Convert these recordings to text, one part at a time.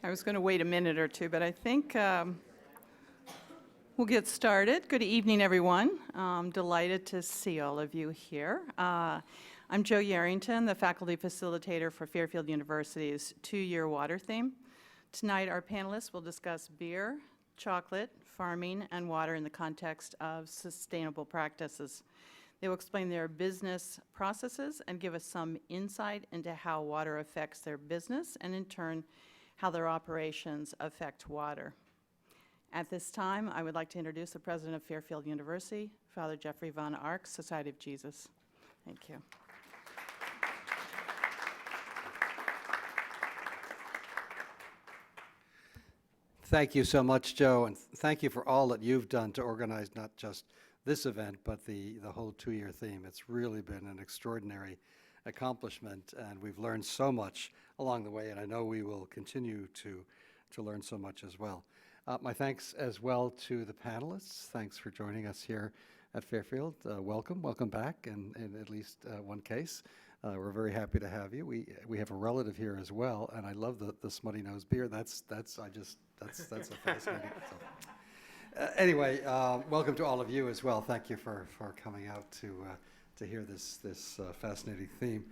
I was going to wait a minute or two, but I think we'll get started. Good evening, everyone. I'm delighted to see all of you here. I'm Jo Yarrington, the faculty facilitator for Fairfield University's two-year water theme. Tonight, our panelists will discuss beer, chocolate, farming, and water in the context of sustainable practices. They will explain their business processes and give us some insight into how water affects their business and, in turn, how their operations affect water. At this time, I would like to introduce the president of Fairfield University, Father Jeffrey Von Arx, Society of Jesus. Thank you. Thank you so much, Jo, and thank you for all that you've done to organize not just this event, but the whole two-year theme. It's really been an extraordinary accomplishment, and we've learned so much along the way, and I know we will continue to learn so much as well. My thanks as well to the panelists. Thanks for joining us here at Fairfield. Welcome back in at least one case. We're very happy to have you. We have a relative here as well, and I love the Smuttynose beer. That's a fascinating. Anyway, welcome to all of you as well. Thank you for coming out to hear this fascinating theme.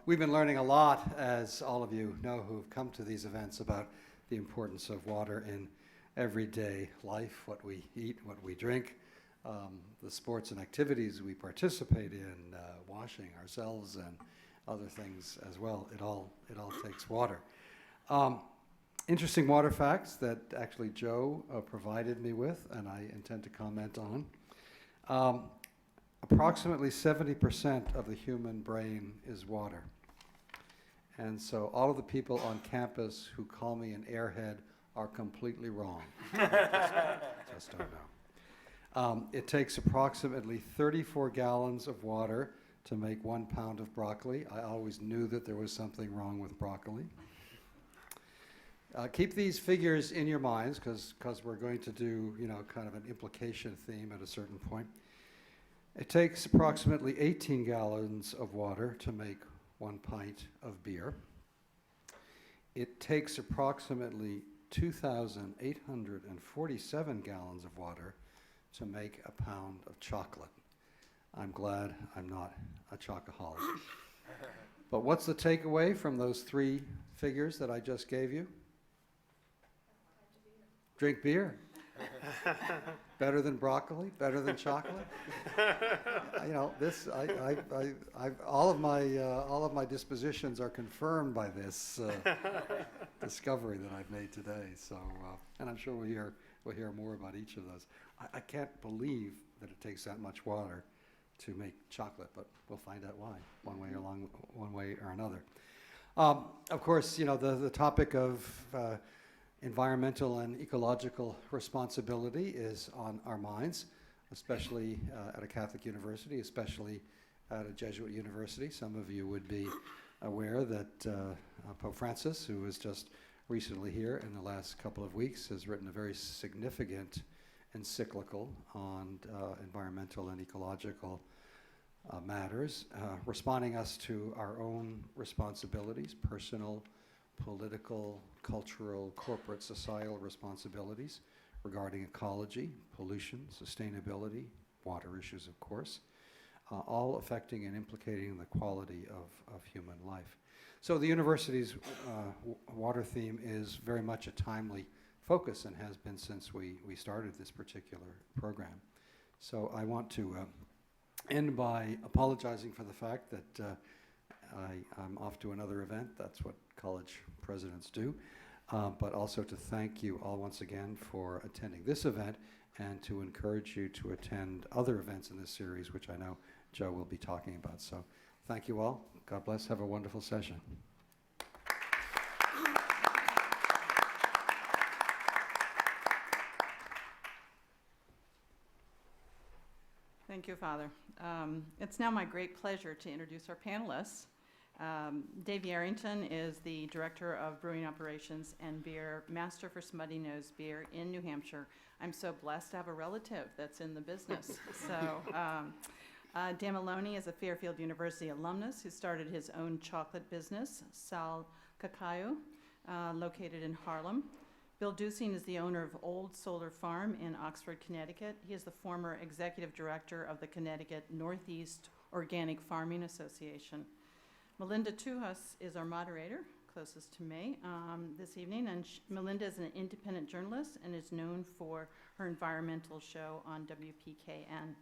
We've been learning a lot, as all of you know who've come to these events, about the importance of water in everyday life, what we eat, what we drink, the sports and activities we participate in, washing ourselves and other things as well. It all takes water. Interesting water facts that actually Jo provided me with, and I intend to comment on. Approximately 70% of the human brain is water. And so all of the people on campus who call me an airhead are completely wrong. Just don't know. It takes approximately 34 gallons of water to make 1 pound of broccoli. I always knew that there was something wrong with broccoli. Keep these figures in your minds, because we're going to do, kind of an implication theme at a certain point. It takes approximately 18 gallons of water to make 1 pint of beer. It takes approximately 2,847 gallons of water to make a pound of chocolate. I'm glad I'm not a chocoholic. But what's the takeaway from those three figures that I just gave you? Drink beer. Better than broccoli, better than chocolate. All of my dispositions are confirmed by this discovery that I've made today. So, and I'm sure we'll hear more about each of those. I can't believe that it takes that much water to make chocolate, but we'll find out why, one way or another. Of course, the topic of environmental and ecological responsibility is on our minds, especially at a Catholic university, especially at a Jesuit university. Some of you would be aware that Pope Francis, who was just recently here in the last couple of weeks, has written a very significant encyclical on environmental and ecological matters, responding us to our own responsibilities, personal, political, cultural, corporate, societal responsibilities regarding ecology, pollution, sustainability, water issues, of course, all affecting and implicating the quality of human life. So the university's water theme is very much a timely focus and has been since we started this particular program. So I want to end by apologizing for the fact that I'm off to another event. That's what college presidents do. But also to thank you all once again for attending this event and to encourage you to attend other events in this series, which I know Jo will be talking about. So thank you all. God bless. Have a wonderful session. Thank you, Father. It's now my great pleasure to introduce our panelists. Dave Yarrington is the Director of Brewing Operations and Beer Master for Smuttynose Beer in New Hampshire. I'm so blessed to have a relative that's in the business. Dan Maloney is a Fairfield University alumnus who started his own chocolate business, CACAO, located in Harlem. Bill Duesing is the owner of Old Solar Farm in Oxford, Connecticut. He is the former executive director of the Connecticut Northeast Organic Farming Association. Melinda Tuhus is our moderator, closest to me, this evening, and Melinda is an independent journalist and is known for her environmental show on WPKN.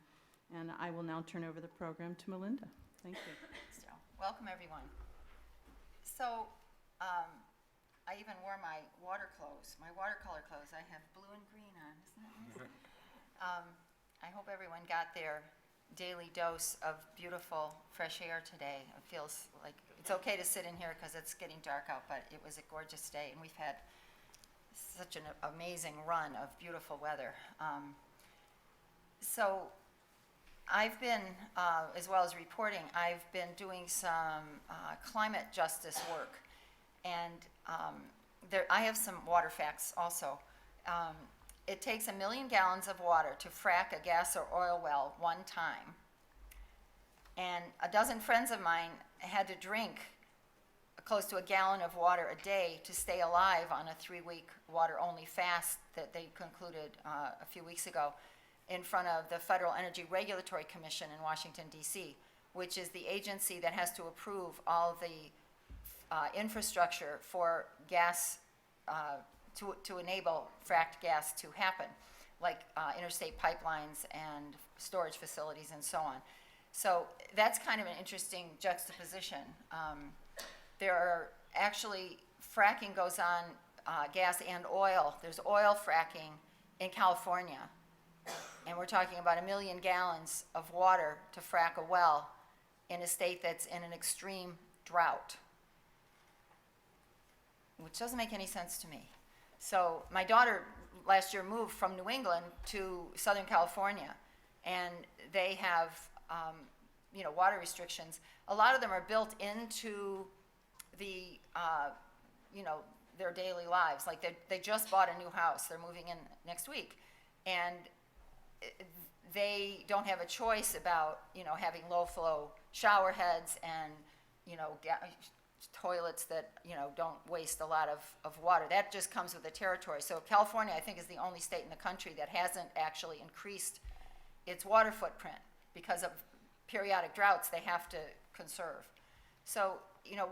And I will now turn over the program to Melinda. Thank you. Thanks, Joe. Welcome, everyone. So, I even wore my watercolor clothes. I have blue and green on, isn't that nice? I hope everyone got their daily dose of beautiful fresh air today. It feels like it's okay to sit in here because it's getting dark out, but it was a gorgeous day, and we've had such an amazing run of beautiful weather. So I've been, as well as reporting, I've been doing some climate justice work, and I have some water facts also. It takes 1 million gallons of water to frack a gas or oil well one time. And a dozen friends of mine had to drink close to 1 gallon of water a day to stay alive on a 3-week water-only fast that they concluded a few weeks ago in front of the Federal Energy Regulatory Commission in Washington, D.C., which is the agency that has to approve all the infrastructure for gas to enable fracked gas to happen, like interstate pipelines and storage facilities and so on. So that's kind of an interesting juxtaposition. There are actually, fracking goes on gas and oil. There's oil fracking in California, and we're talking about 1 million gallons of water to frack a well in a state that's in an extreme drought, which doesn't make any sense to me. So my daughter last year moved from New England to Southern California, and they have water restrictions. A lot of them are built into the their daily lives. Like they just bought a new house. They're moving in next week, and they don't have a choice about having low flow shower heads and toilets that don't waste a lot of water. That just comes with the territory. So California, I think, is the only state in the country that hasn't actually increased its water footprint because of periodic droughts they have to conserve. So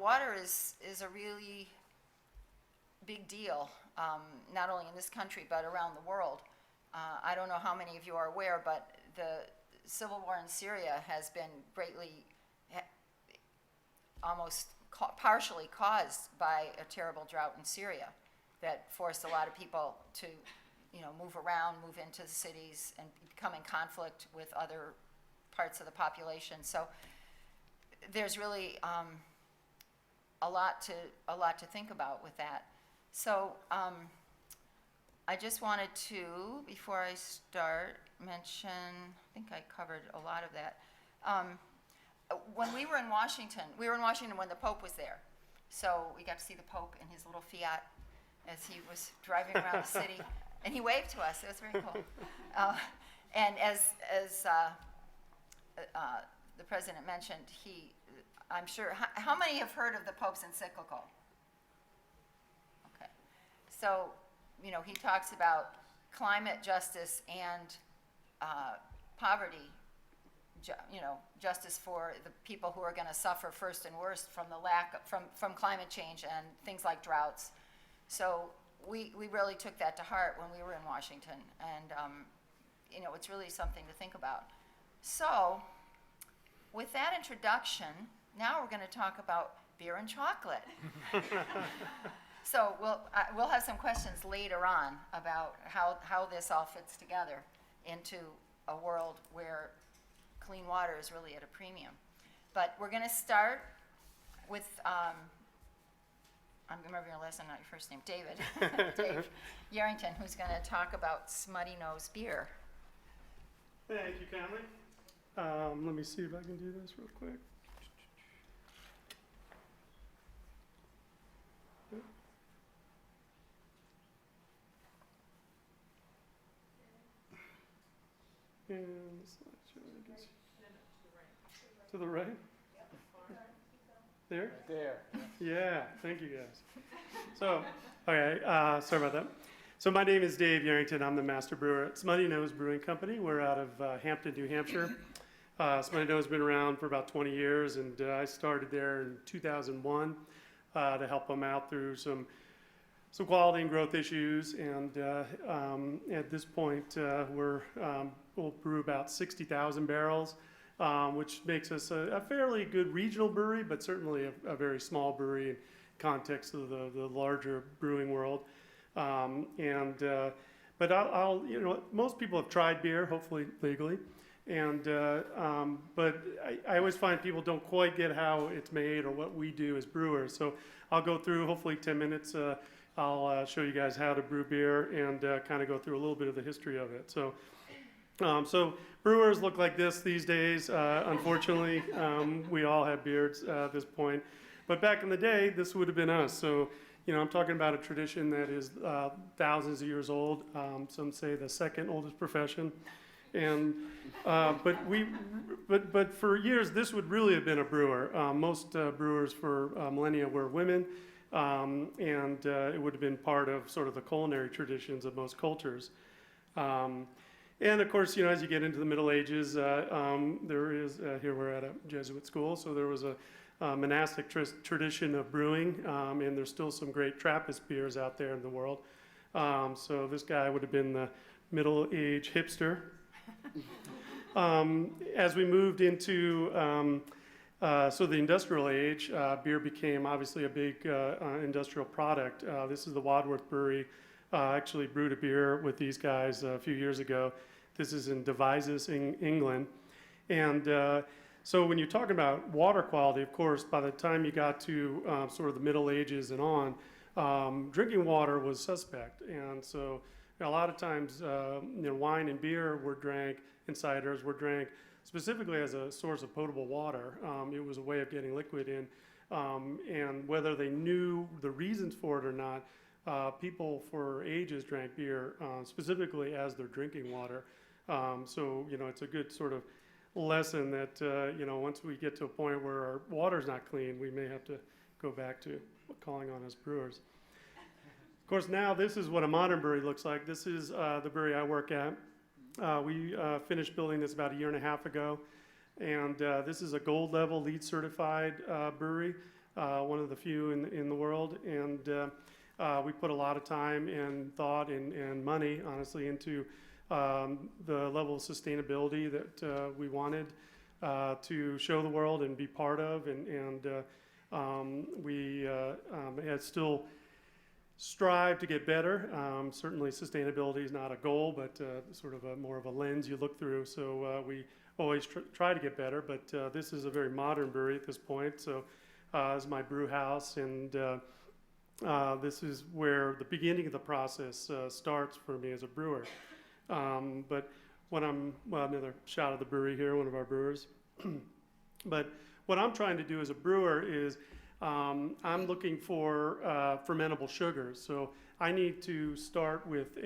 water is a really big deal, not only in this country but around the world. I don't know how many of you are aware, but the civil war in Syria has been greatly, almost partially caused by a terrible drought in Syria that forced a lot of people to move around, move into the cities, and become in conflict with other parts of the population. So there's really a lot to think about with that. So I just wanted to, before I start, mention, I think I covered a lot of that. When we were in Washington when the Pope was there. So we got to see the Pope in his little Fiat as he was driving around the city, and he waved to us. It was very cool. And as the president mentioned, I'm sure, how many have heard of the Pope's encyclical? Okay. So, he talks about climate justice and poverty, justice for the people who are going to suffer first and worst from the from climate change and things like droughts. So we really took that to heart when we were in Washington, and it's really something to think about. So with that introduction, now we're going to talk about beer and chocolate. So we'll have some questions later on about how this all fits together into a world where clean water is really at a premium. But we're going to start with, I'm remembering your last name, not your first name, David. Dave Yarrington, who's going to talk about Smuttynose beer. Thank you, Kelley. Let me see if I can do this real quick. And the slideshow, I guess. To the right? There? There. Yeah, thank you guys. So, okay, sorry about that. So my name is Dave Yarrington. I'm the master brewer at Smuttynose Brewing Company. We're out of Hampton, New Hampshire. Smuttynose has been around for about 20 years, and I started there in 2001 to help them out through some quality and growth issues. And at this point, we'll brew about 60,000 barrels. Which makes us a fairly good regional brewery, but certainly a very small brewery in context of the larger brewing world. But most people have tried beer, hopefully legally, but I always find people don't quite get how it's made or what we do as brewers. So I'll go through, hopefully 10 minutes, I'll show you guys how to brew beer and kind of go through a little bit of the history of it. So brewers look like this these days. Unfortunately, we all have beards at this point. But back in the day, this would have been us. So, I'm talking about a tradition that is thousands of years old. Some say the second oldest profession. And but for years, this would really have been a brewer. Most brewers for millennia were women, and it would have been part of sort of the culinary traditions of most cultures. And of course, as you get into the Middle Ages, there is, here we're at a Jesuit school, so there was a monastic tradition of brewing, and there's still some great Trappist beers out there in the world. So this guy would have been the middle-age hipster. As we moved into the industrial age, beer became obviously a big industrial product. This is the Wadworth Brewery. Actually brewed a beer with these guys a few years ago. This is in Devizes, England. And so when you're talking about water quality, of course, by the time you got to sort of the Middle Ages and on, drinking water was suspect. And so a lot of times, wine and beer were drank, and ciders were drank specifically as a source of potable water. It was a way of getting liquid in. And whether they knew the reasons for it or not, people for ages drank beer specifically as their drinking water. So, it's a good sort of lesson that, once we get to a point where our water's not clean, we may have to go back to calling on us brewers. Of course, now this is what a modern brewery looks like. This is the brewery I work at. We finished building this about a year and a half ago. And this is a gold level LEED certified brewery, one of the few in the world. And we put a lot of time and thought and money, honestly, into the level of sustainability that we wanted to show the world and be part of. And we had still strive to get better. Certainly sustainability is not a goal, but sort of more of a lens you look through. So we always try to get better, but this is a very modern brewery at this point. So this is my brew house, and this is where the beginning of the process starts for me as a brewer. But another shot of the brewery here, one of our brewers. But what I'm trying to do as a brewer is I'm looking for fermentable sugars. So I need to start with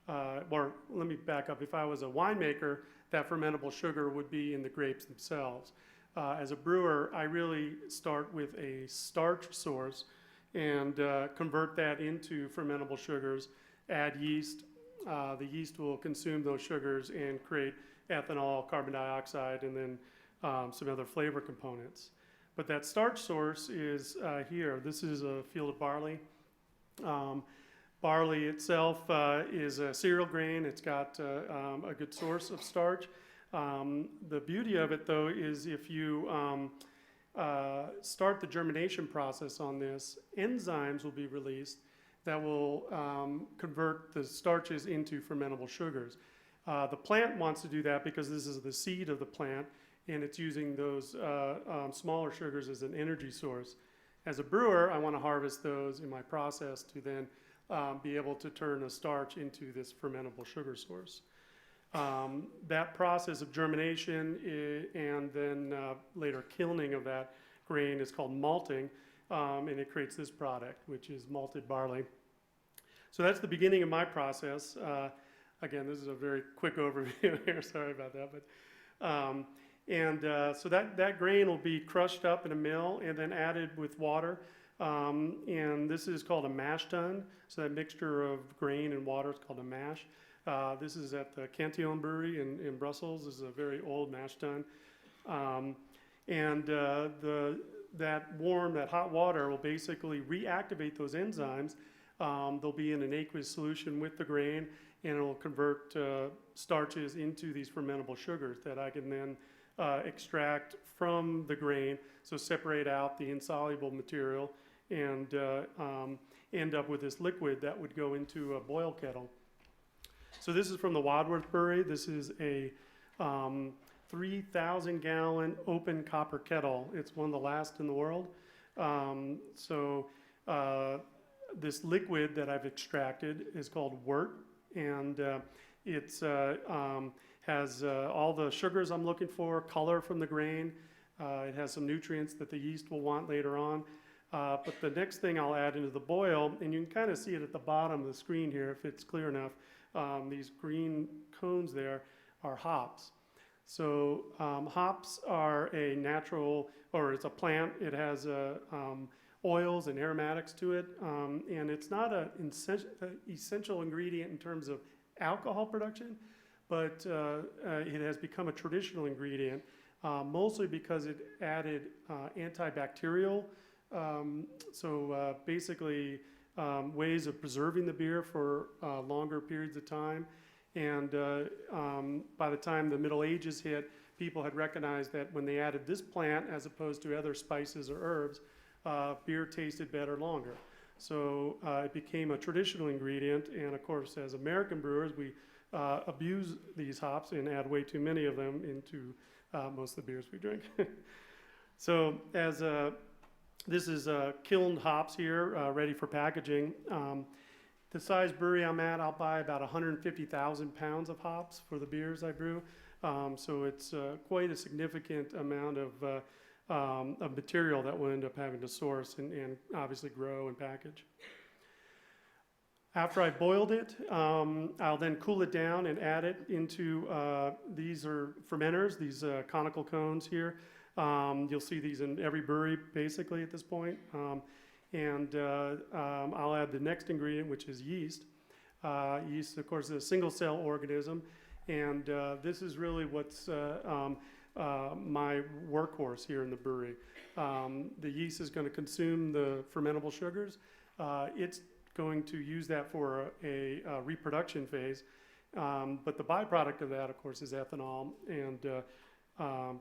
or let me back up. If I was a winemaker, that fermentable sugar would be in the grapes themselves. As a brewer, I really start with a starch source and convert that into fermentable sugars, add yeast. The yeast will consume those sugars and create ethanol, carbon dioxide, and then some other flavor components. But that starch source is here. This is a field of barley. Barley itself is a cereal grain. It's got a good source of starch. The beauty of it, though, is if you start the germination process on this, enzymes will be released that will convert the starches into fermentable sugars. The plant wants to do that because this is the seed of the plant, and it's using those smaller sugars as an energy source. As a brewer, I want to harvest those in my process to then be able to turn a starch into this fermentable sugar source. That process of germination and then later kilning of that grain is called malting, and it creates this product, which is malted barley. So that's the beginning of my process. Again, this is a very quick overview here, sorry about that. But And so that grain will be crushed up in a mill and then added with water. And this is called a mash tun. So that mixture of grain and water is called a mash. This is at the Cantillon Brewery in Brussels. This is a very old mash tun. That hot water will basically reactivate those enzymes. They'll be in an aqueous solution with the grain, and it'll convert starches into these fermentable sugars that I can then extract from the grain, so separate out the insoluble material and end up with this liquid that would go into a boil kettle. So this is from the Wadsworth Brewery. This is a 3,000-gallon open copper kettle. It's one of the last in the world. This liquid that I've extracted is called wort, and it's has all the sugars I'm looking for, color from the grain. It has some nutrients that the yeast will want later on. But the next thing I'll add into the boil, and you can kind of see it at the bottom of the screen here if it's clear enough, these green cones there are hops. So hops are a natural, or it's a plant. It has oils and aromatics to it, and it's not an essential ingredient in terms of alcohol production, but it has become a traditional ingredient, mostly because it added antibacterial, basically ways of preserving the beer for longer periods of time. And by the time the Middle Ages hit, people had recognized that when they added this plant as opposed to other spices or herbs, beer tasted better longer. So it became a traditional ingredient, and of course, as American brewers, we abuse these hops and add way too many of them into most of the beers we drink. So this is kilned hops here, ready for packaging. The size brewery I'm at, I'll buy about 150,000 pounds of hops for the beers I brew. So it's quite a significant amount of material that we'll end up having to source and obviously grow and package. After I've boiled it, I'll then cool it down and add it into, these are fermenters, these conical cones here. You'll see these in every brewery basically at this point. I'll add the next ingredient, which is yeast. Yeast, of course, is a single-cell organism, and this is really what's my workhorse here in the brewery. The yeast is going to consume the fermentable sugars. It's going to use that for a reproduction phase, but the byproduct of that, of course, is ethanol and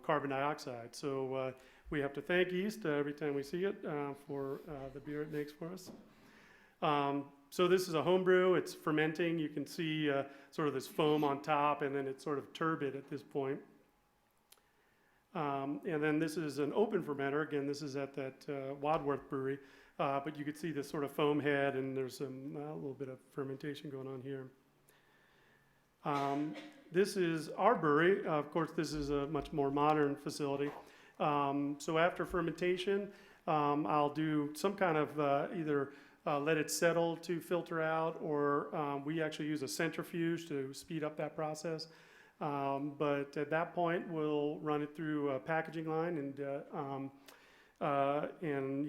carbon dioxide. So we have to thank yeast every time we see it for the beer it makes for us. So this is a home brew. It's fermenting. You can see sort of this foam on top, and then it's sort of turbid at this point. And then this is an open fermenter. Again, this is at that Wadsworth Brewery, but you can see this sort of foam head, and there's a little bit of fermentation going on here. This is our brewery. Of course, this is a much more modern facility. So after fermentation, I'll do some kind of either let it settle to filter out, or we actually use a centrifuge to speed up that process. But at that point, we'll run it through a packaging line and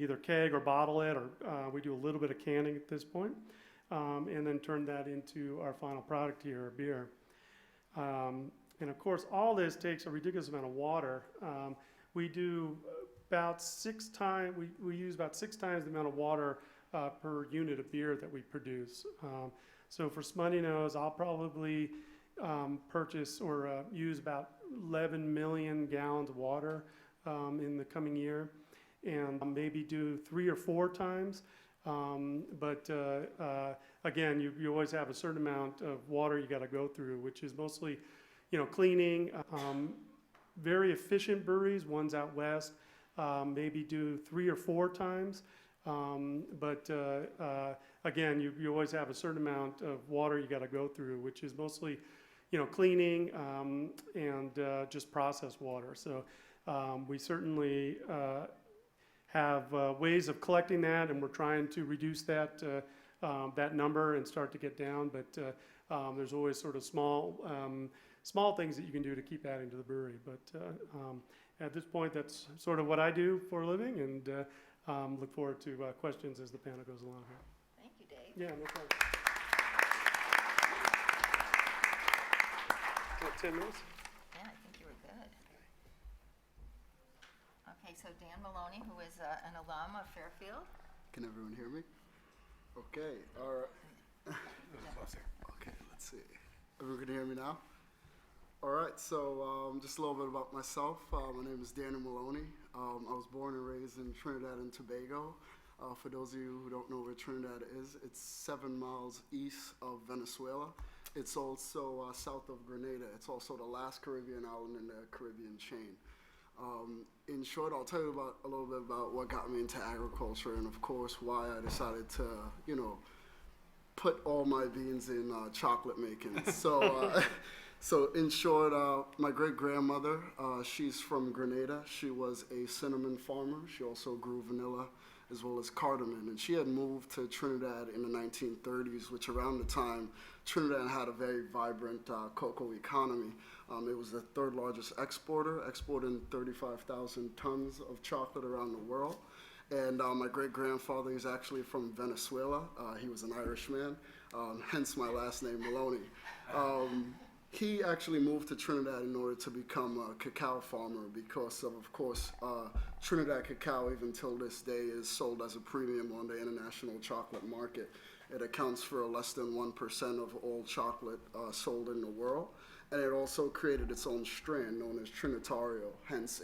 either keg or bottle it, or we do a little bit of canning at this point, and then turn that into our final product here, our beer. And of course, all this takes a ridiculous amount of water. We do about 6 times, we use about 6 times the amount of water per unit of beer that we produce. So for Smuttynose, I'll probably purchase or use about 11 million gallons of water in the coming year, and maybe do 3 or 4 times. But again, you always have a certain amount of water you got to go through, which is mostly, cleaning. Very efficient breweries, ones out west, maybe do 3 or 4 times. But again, you always have a certain amount of water you got to go through, which is mostly, cleaning and just processed water. So we certainly have ways of collecting that, and we're trying to reduce that that number and start to get down. But there's always sort of small small things that you can do to keep adding to the brewery. But at this point, that's sort of what I do for a living, and look forward to questions as the panel goes along here. Thank you, Dave. Yeah, no problem. 10 minutes? Yeah, I think you were good. Okay, so Dan Maloney, who is an alum of Fairfield. Can everyone hear me? Okay, all right. Okay, let's see. Everyone can hear me now? All right, so just a little bit about myself. My name is Danny Maloney. I was born and raised in Trinidad and Tobago. For those of you who don't know where Trinidad is, it's 7 miles east of Venezuela. It's also south of Grenada. It's also the last Caribbean island in the Caribbean chain. In short, I'll tell you a little bit about what got me into agriculture, and of course why I decided to, put all my beans in chocolate making. So in short, my great-grandmother, she's from Grenada. She was a cinnamon farmer. She also grew vanilla as well as cardamom. And she had moved to Trinidad in the 1930s, which around the time, Trinidad had a very vibrant cocoa economy. It was the 3rd largest exporter, exporting 35,000 tons of chocolate around the world. And my great-grandfather is actually from Venezuela. He was an Irishman, hence my last name, Maloney. He actually moved to Trinidad in order to become a cacao farmer because of course, Trinidad cacao, even till this day, is sold as a premium on the international chocolate market. It accounts for less than 1% of all chocolate sold in the world. And it also created its own strand known as Trinitario. Hence,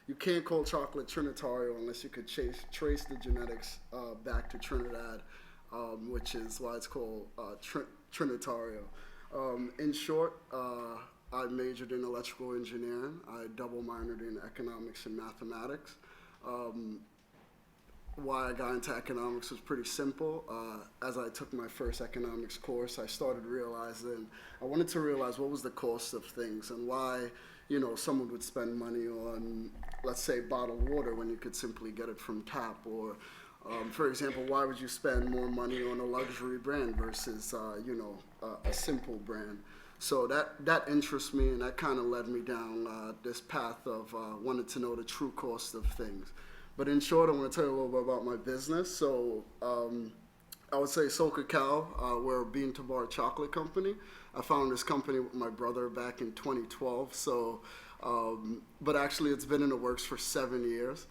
you can't call chocolate Trinitario unless you could trace the genetics back to Trinidad, which is why it's called Trinitario. In short, I majored in electrical engineering. I double minored in economics and mathematics. Why I got into economics was pretty simple. As I took my first economics course, I wanted to realize what was the cost of things and why, someone would spend money on, let's say, bottled water when you could simply get it from tap, or for example, why would you spend more money on a luxury brand versus, a simple brand? So that interests me, and that kind of led me down this path of wanting to know the true cost of things. But in short, I want to tell you a little bit about my business. So I would say CACAO, we're a bean to bar chocolate company. I founded this company with my brother back in 2012. So, but actually it's been in the works for 7 years.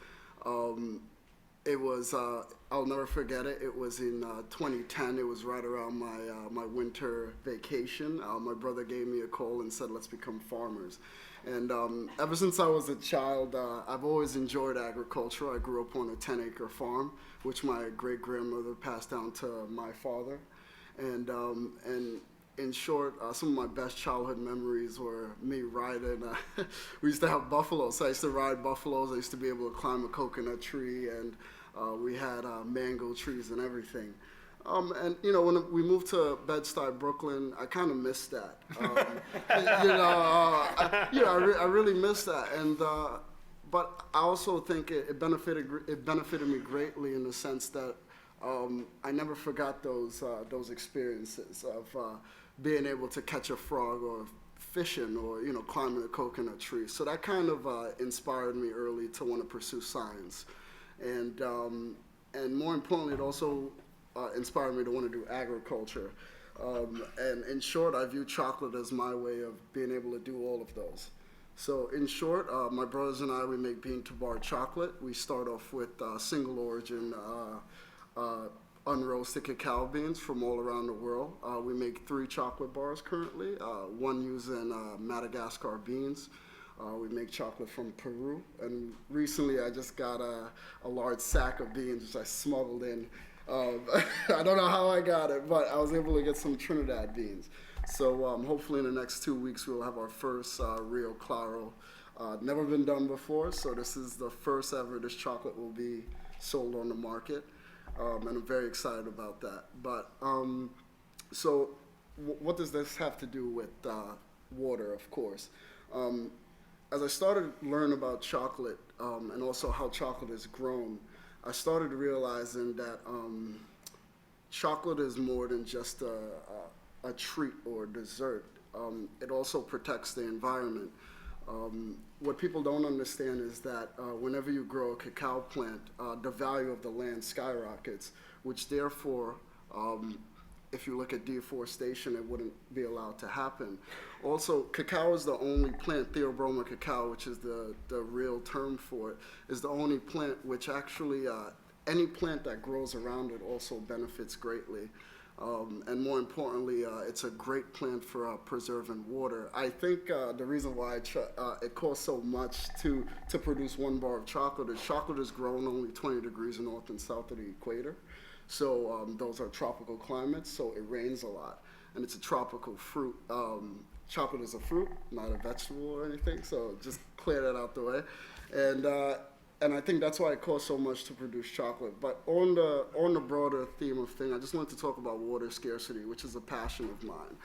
It was, I'll never forget it. It was in 2010. It was right around my winter vacation. My brother gave me a call and said, let's become farmers. And ever since I was a child, I've always enjoyed agriculture. I grew up on a 10-acre farm, which my great-grandmother passed down to my father. And in short, some of my best childhood memories were me riding. We used to have buffaloes. So I used to ride buffaloes. I used to be able to climb a coconut tree, and we had mango trees and everything. And when we moved to Bed-Stuy, Brooklyn, I kind of missed that. I really missed that. And but I also think it benefited me greatly in the sense that I never forgot those experiences of being able to catch a frog or fishing or climbing a coconut tree. So that kind of inspired me early to want to pursue science, and more importantly, it also inspired me to want to do agriculture. And in short, I view chocolate as my way of being able to do all of those. So in short, my brothers and I, we make bean to bar chocolate. We start off with single origin unroasted cacao beans from all around the world. We make 3 chocolate bars currently, one using Madagascar beans. We make chocolate from Peru. And recently I just got a large sack of beans, which I smuggled in. I don't know how I got it, but I was able to get some Trinidad beans. So hopefully in the next 2 weeks we'll have our first Rio Claro. Never been done before, so this is the first ever this chocolate will be sold on the market, and I'm very excited about that. But so what does this have to do with water, of course? As I started learning about chocolate and also how chocolate is grown, I started realizing that chocolate is more than just a treat or a dessert. It also protects the environment. What people don't understand is that whenever you grow a cacao plant, the value of the land skyrockets, which therefore, if you look at deforestation, it wouldn't be allowed to happen. Also, cacao is the only plant, Theobroma cacao, which is the real term for it, is the only plant which actually, any plant that grows around it also benefits greatly. And more importantly, it's a great plant for preserving water. I think the reason why it costs so much to produce 1 bar of chocolate is grown only 20 degrees north and south of the equator. So those are tropical climates, so it rains a lot. And it's a tropical fruit. Chocolate is a fruit, not a vegetable or anything, so just clear that out the way. And I think that's why it costs so much to produce chocolate. But on the broader theme of thing, I just wanted to talk about water scarcity, which is a passion of mine.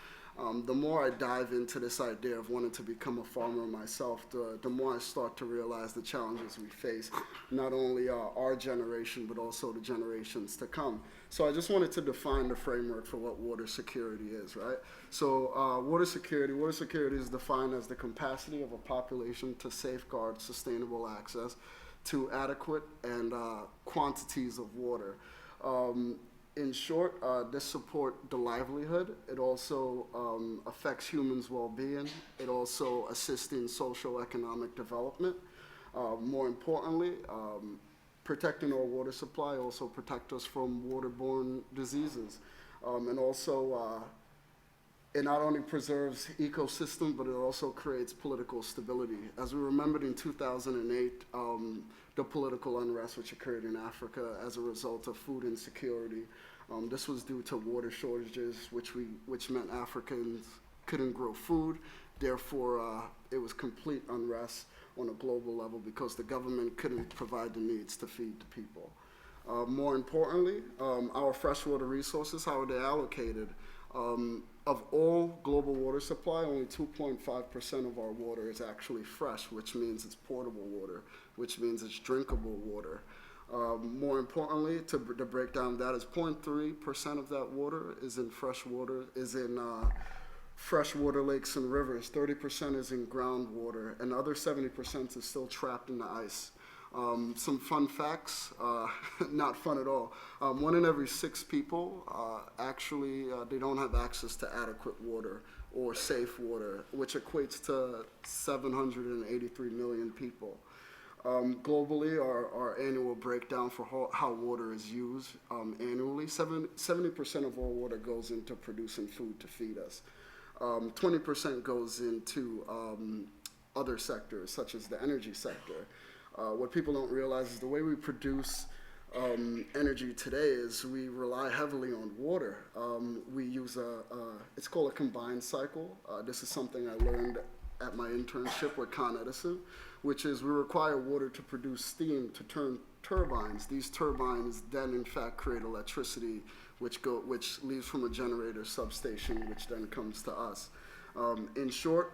The more I dive into this idea of wanting to become a farmer myself, the more I start to realize the challenges we face, not only our generation, but also the generations to come. So I just wanted to define the framework for what water security is, right? So water security is defined as the capacity of a population to safeguard sustainable access to adequate and quantities of water. In short, this supports the livelihood. It also affects humans' well-being. It also assists in social economic development. More importantly, protecting our water supply also protects us from waterborne diseases. And also, it not only preserves ecosystem, but it also creates political stability. As we remembered in 2008, the political unrest which occurred in Africa as a result of food insecurity. This was due to water shortages, which meant Africans couldn't grow food. Therefore, it was complete unrest on a global level because the government couldn't provide the needs to feed the people. More importantly, our freshwater resources, how are they allocated? Of all global water supply, only 2.5% of our water is actually fresh, which means it's potable water, which means it's drinkable water. More importantly, to break down that is 0.3% of that water is in freshwater, freshwater lakes and rivers. 30% is in groundwater, and the other 70% is still trapped in the ice. Some fun facts, not fun at all. 1 in every 6 people actually they don't have access to adequate water or safe water, which equates to 783 million people. Globally, our annual breakdown for how water is used annually, 70% of all water goes into producing food to feed us. 20% goes into other sectors, such as the energy sector. What people don't realize is the way we produce energy today is we rely heavily on water. We use it's called a combined cycle. This is something I learned at my internship with Con Edison, which is we require water to produce steam to turn turbines. These turbines then in fact create electricity, which leaves from a generator substation, which then comes to us. In short,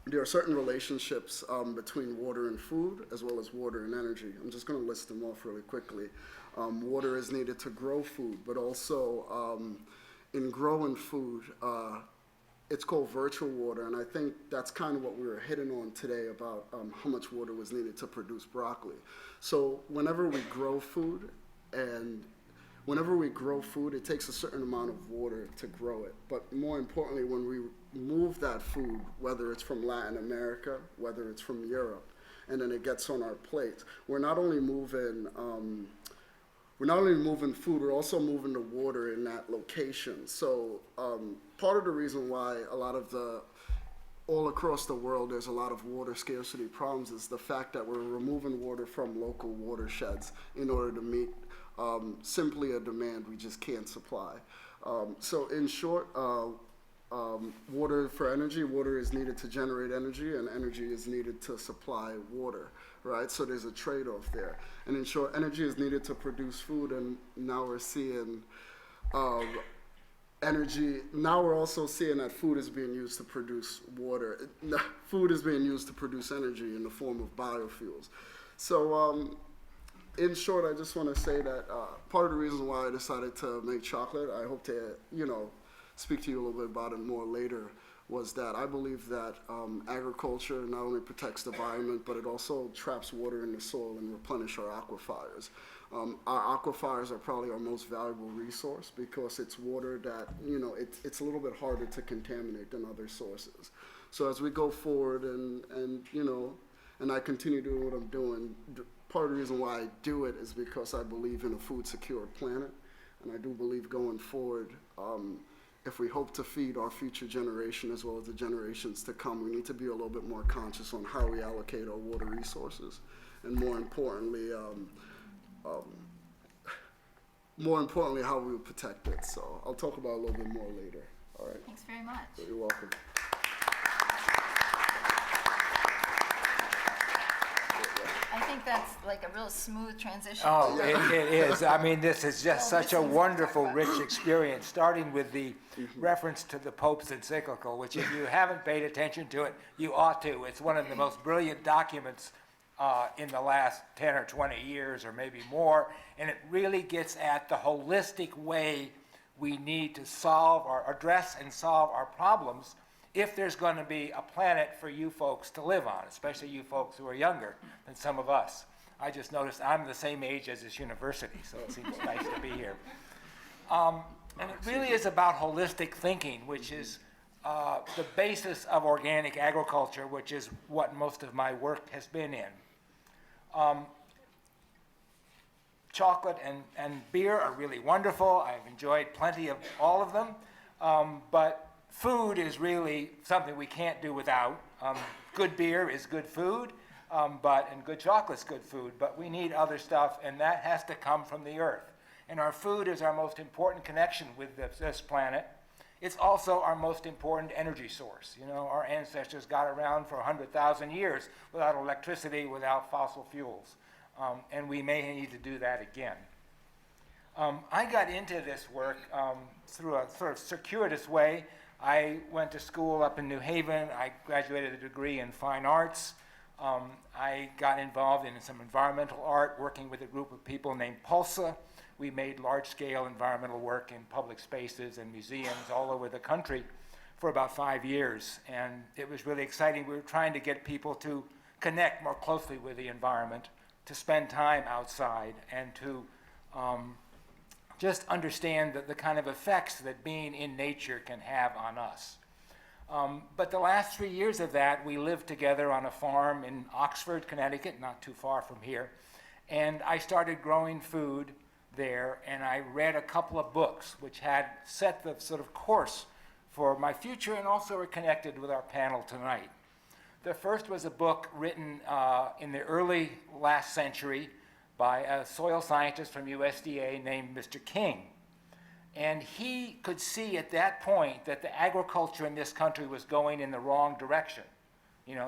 there are certain relationships between water and food, as well as water and energy. I'm just going to list them off really quickly. Water is needed to grow food, but also in growing food, it's called virtual water, and I think that's kind of what we were hitting on today about how much water was needed to produce broccoli. So whenever we grow food, it takes a certain amount of water to grow it. But more importantly, when we move that food, whether it's from Latin America, whether it's from Europe, and then it gets on our plates, we're not only moving food, we're also moving the water in that location. So part of the reason why all across the world there's a lot of water scarcity problems is the fact that we're removing water from local watersheds in order to meet simply a demand we just can't supply. So in short, water for energy, water is needed to generate energy, and energy is needed to supply water, right? So there's a trade-off there. And in short, energy is needed to produce food, and now we're seeing now we're also seeing that food is being used to produce water. Food is being used to produce energy in the form of biofuels. So in short, I just want to say that part of the reason why I decided to make chocolate, I hope to, speak to you a little bit about it more later, was that I believe that agriculture not only protects the environment, but it also traps water in the soil and replenish our aquifers. Our aquifers are probably our most valuable resource because it's water that, it's a little bit harder to contaminate than other sources. So as we go forward and I continue doing what I'm doing, part of the reason why I do it is because I believe in a food secure planet. And I do believe going forward, if we hope to feed our future generation as well as the generations to come, we need to be a little bit more conscious on how we allocate our water resources. And more importantly, how we will protect it. So I'll talk about it a little bit more later. All right. Thanks very much. You're welcome. I think that's like a real smooth transition. Oh, it is. I mean, this is just such a wonderful, rich experience, starting with the reference to the Pope's encyclical, which if you haven't paid attention to it, you ought to. It's one of the most brilliant documents in the last 10 or 20 years or maybe more, and it really gets at the holistic way we need to solve or address and solve our problems if there's going to be a planet for you folks to live on, especially you folks who are younger than some of us. I just noticed I'm the same age as this university, so it seems nice to be here. And it really is about holistic thinking, which is the basis of organic agriculture, which is what most of my work has been in. Chocolate and beer are really wonderful. I've enjoyed plenty of all of them, but food is really something we can't do without. Good beer is good food, and good chocolate's good food, but we need other stuff, and that has to come from the earth. And our food is our most important connection with this planet. It's also our most important energy source. Our ancestors got around for 100,000 years without electricity, without fossil fuels, and we may need to do that again. I got into this work through a sort of circuitous way. I went to school up in New Haven. I graduated a degree in fine arts. I got involved in some environmental art, working with a group of people named Pulsa. We made large-scale environmental work in public spaces and museums all over the country for about 5 years, and it was really exciting. We were trying to get people to connect more closely with the environment, to spend time outside, and to just understand the kind of effects that being in nature can have on us. But the last 3 years of that, we lived together on a farm in Oxford, Connecticut, not too far from here. And I started growing food there, and I read a couple of books which had set the sort of course for my future and also are connected with our panel tonight. The first was a book written in the early last century by a soil scientist from USDA named Mr. King. And he could see at that point that the agriculture in this country was going in the wrong direction.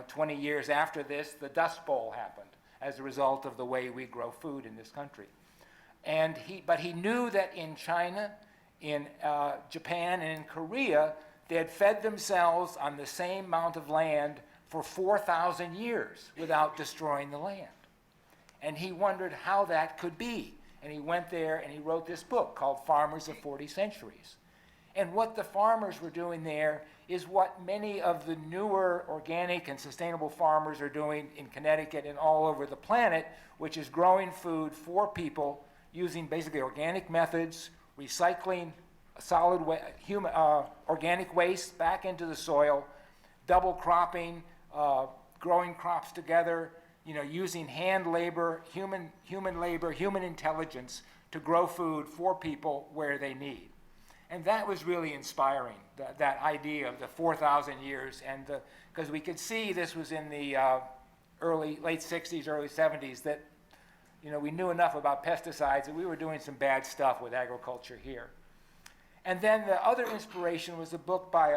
20 years after this, the Dust Bowl happened as a result of the way we grow food in this country. But he knew that in China, in Japan, and in Korea, they had fed themselves on the same amount of land for 4,000 years without destroying the land. And he wondered how that could be. And he went there and he wrote this book called Farmers of 40 Centuries. And what the farmers were doing there is what many of the newer organic and sustainable farmers are doing in Connecticut and all over the planet, which is growing food for people using basically organic methods, recycling solid organic waste back into the soil, double cropping, growing crops together, using hand labor, human intelligence to grow food for people where they need. And that was really inspiring, that idea of the 4,000 years. And because we could see this was in the late 60s, early 70s, that we knew enough about pesticides that we were doing some bad stuff with agriculture here. And then the other inspiration was a book by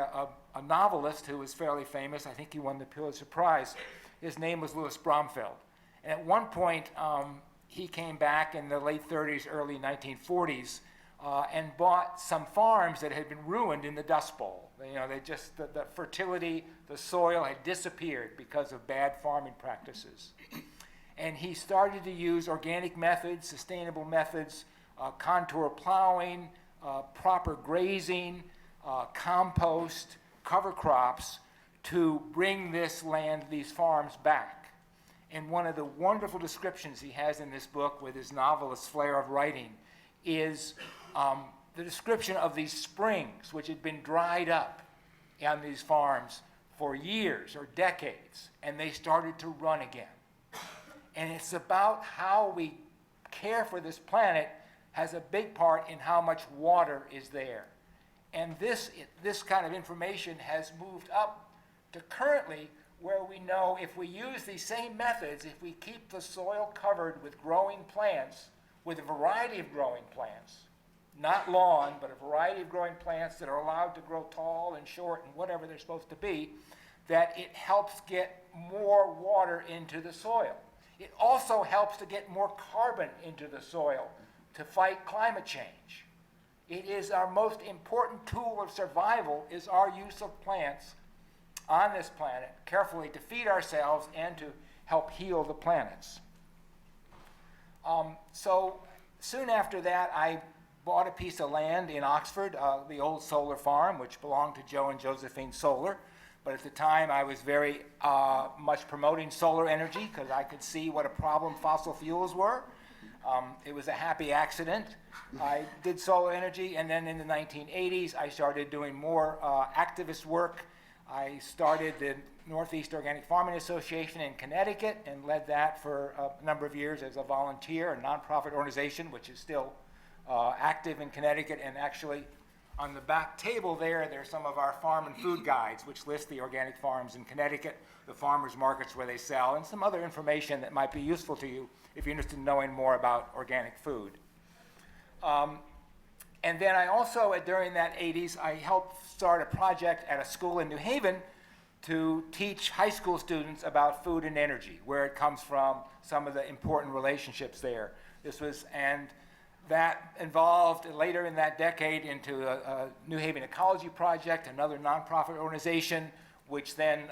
a novelist who was fairly famous. I think he won the Pulitzer Prize. His name was Louis Bromfield. And at one point, he came back in the late 30s, early 1940s, and bought some farms that had been ruined in the Dust Bowl. The fertility, the soil had disappeared because of bad farming practices. And he started to use organic methods, sustainable methods, contour plowing, proper grazing, compost, cover crops to bring this land, these farms back. And one of the wonderful descriptions he has in this book with his novelist flair of writing is the description of these springs which had been dried up on these farms for years or decades, and they started to run again. And it's about how we care for this planet has a big part in how much water is there. And this kind of information has moved up to currently where we know if we use these same methods, if we keep the soil covered with growing plants, with a variety of growing plants, not lawn, but a variety of growing plants that are allowed to grow tall and short and whatever they're supposed to be, that it helps get more water into the soil. It also helps to get more carbon into the soil to fight climate change. It is our most important tool of survival is our use of plants on this planet, carefully to feed ourselves and to help heal the planets. So soon after that, I bought a piece of land in Oxford, the old solar farm, which belonged to Joe and Josephine Solar. But at the time, I was very much promoting solar energy because I could see what a problem fossil fuels were. It was a happy accident. I did solar energy, and then in the 1980s, I started doing more activist work. I started the Northeast Organic Farming Association in Connecticut and led that for a number of years as a volunteer, a nonprofit organization, which is still active in Connecticut. And actually, on the back table there's some of our farm and food guides, which list the organic farms in Connecticut, the farmers markets where they sell, and some other information that might be useful to you if you're interested in knowing more about organic food. And then I also, during that 80s, I helped start a project at a school in New Haven to teach high school students about food and energy, where it comes from, some of the important relationships there. And that evolved later in that decade into a New Haven Ecology Project, another nonprofit organization, which then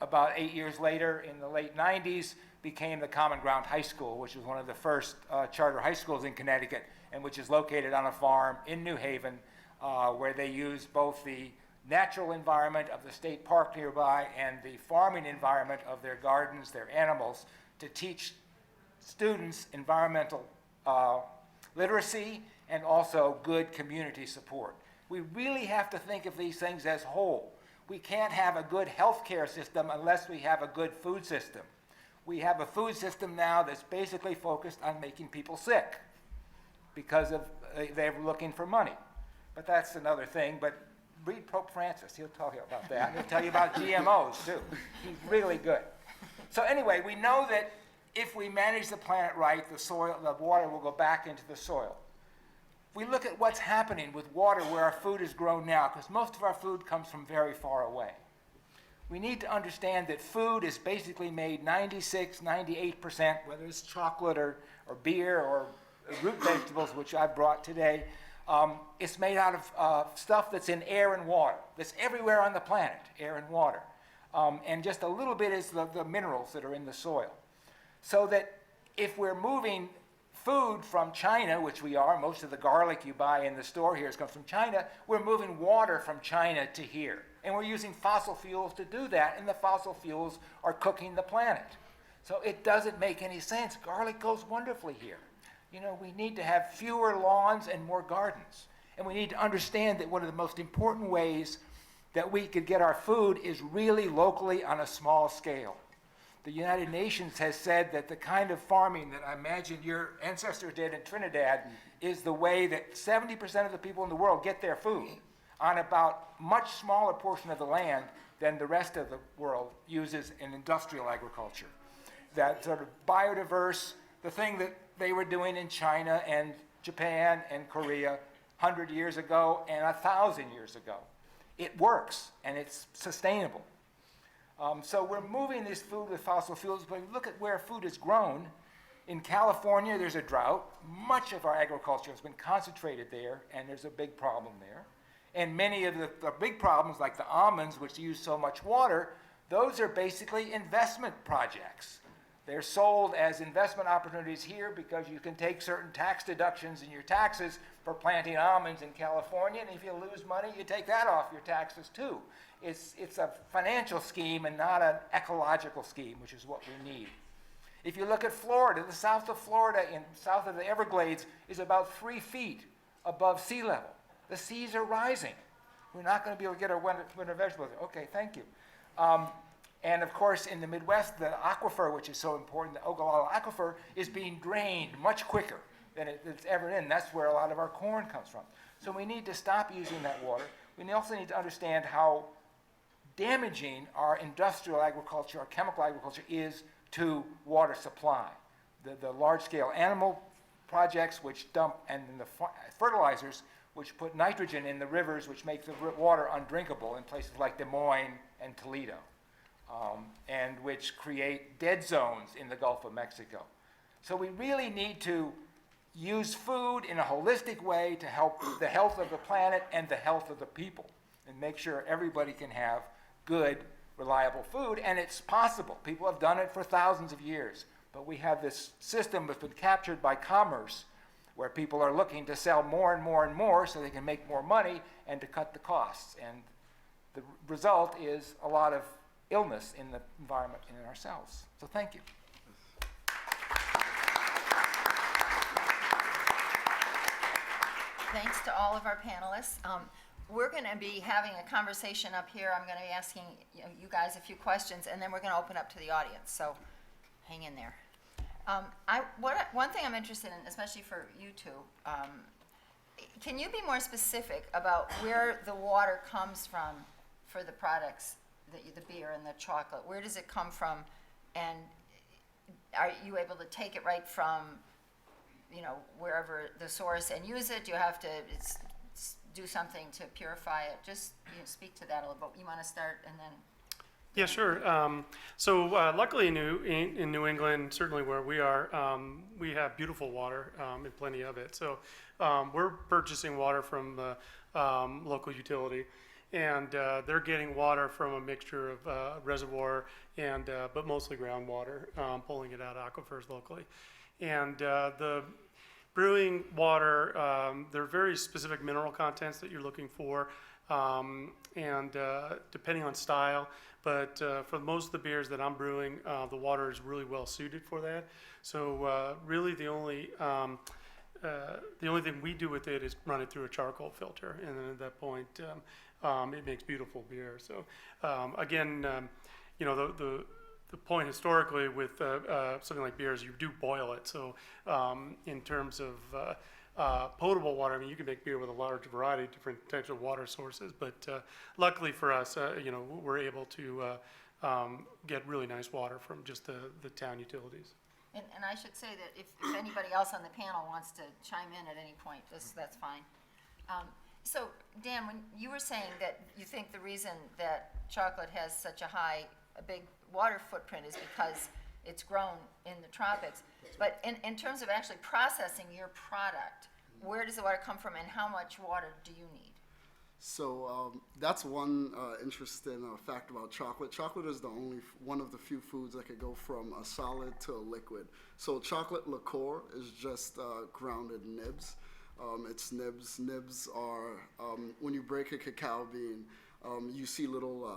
about 8 years later, in the late 90s, became the Common Ground High School, which was one of the first charter high schools in Connecticut, and which is located on a farm in New Haven, where they use both the natural environment of the state park nearby and the farming environment of their gardens, their animals, to teach students environmental literacy and also good community support. We really have to think of these things as whole. We can't have a good healthcare system unless we have a good food system. We have a food system now that's basically focused on making people sick because they're looking for money. But that's another thing. But read Pope Francis. He'll tell you about that. He'll tell you about GMOs, too. He's really good. So anyway, we know that if we manage the planet right, the water will go back into the soil. We look at what's happening with water where our food is grown now, because most of our food comes from very far away. We need to understand that food is basically made 96, 98%, whether it's chocolate or beer or root vegetables, which I brought today. It's made out of stuff that's in air and water, that's everywhere on the planet, air and water. And just a little bit is the minerals that are in the soil. So that if we're moving food from China, which we are, most of the garlic you buy in the store here comes from China, we're moving water from China to here. And we're using fossil fuels to do that, and the fossil fuels are cooking the planet. So it doesn't make any sense. Garlic goes wonderfully here. You know, we need to have fewer lawns and more gardens. And we need to understand that one of the most important ways that we could get our food is really locally on a small scale. The United Nations has said that the kind of farming that I imagine your ancestors did in Trinidad is the way that 70% of the people in the world get their food on about much smaller portion of the land than the rest of the world uses in industrial agriculture. That sort of biodiverse, the thing that they were doing in China and Japan and Korea 100 years ago and 1,000 years ago. It works and it's sustainable. So we're moving this food with fossil fuels, but look at where food is grown. In California, there's a drought. Much of our agriculture has been concentrated there, and there's a big problem there. And many of the big problems, like the almonds, which use so much water, those are basically investment projects. They're sold as investment opportunities here because you can take certain tax deductions in your taxes for planting almonds in California, and if you lose money, you take that off your taxes too. It's a financial scheme and not an ecological scheme, which is what we need. If you look at Florida, the south of Florida, south of the Everglades, is about 3 feet above sea level. The seas are rising. We're not going to be able to get our winter vegetables. Okay, thank you. And of course, in the Midwest, the aquifer, which is so important, the Ogallala Aquifer, is being drained much quicker than it's ever in. That's where a lot of our corn comes from. So we need to stop using that water. We also need to understand how damaging our industrial agriculture, our chemical agriculture is to water supply. The large-scale animal projects which dump, and then the fertilizers which put nitrogen in the rivers, which make the water undrinkable in places like Des Moines and Toledo, and which create dead zones in the Gulf of Mexico. So we really need to use food in a holistic way to help the health of the planet and the health of the people, and make sure everybody can have good, reliable food, and it's possible. People have done it for thousands of years, but we have this system that's been captured by commerce where people are looking to sell more and more and more so they can make more money and to cut the costs. And the result is a lot of illness in the environment and in ourselves. So thank you. Thanks to all of our panelists. We're going to be having a conversation up here. I'm going to be asking you guys a few questions, and then we're going to open up to the audience. So hang in there. One thing I'm interested in, especially for you two, can you be more specific about where the water comes from for the products, the beer and the chocolate? Where does it come from? And are you able to take it right from, wherever the source and use it? Do you have to do something to purify it? Just speak to that a little bit. You want to start and then? Yeah, sure. So luckily in New England, certainly where we are, we have beautiful water and plenty of it. So we're purchasing water from the local utility, and they're getting water from a mixture of reservoir and but mostly groundwater, pulling it out of aquifers locally. And the brewing water, there are very specific mineral contents that you're looking for, and depending on style. But for most of the beers that I'm brewing, the water is really well suited for that. So really the only thing we do with it is run it through a charcoal filter, and then at that point it makes beautiful beer. So again, the point historically with something like beer is you do boil it. So in terms of potable water, I mean, you can make beer with a large variety of different types of water sources, but luckily for us, we're able to get really nice water from just the town utilities. And I should say that if anybody else on the panel wants to chime in at any point, that's fine. So Dan, when you were saying that you think the reason that chocolate has such a big water footprint is because it's grown in the tropics. But in terms of actually processing your product, where does the water come from and how much water do you need? So that's one interesting fact about chocolate. Chocolate is one of the few foods that could go from a solid to a liquid. So chocolate liqueur is just grounded nibs. It's nibs. Nibs are, when you break a cacao bean, you see little,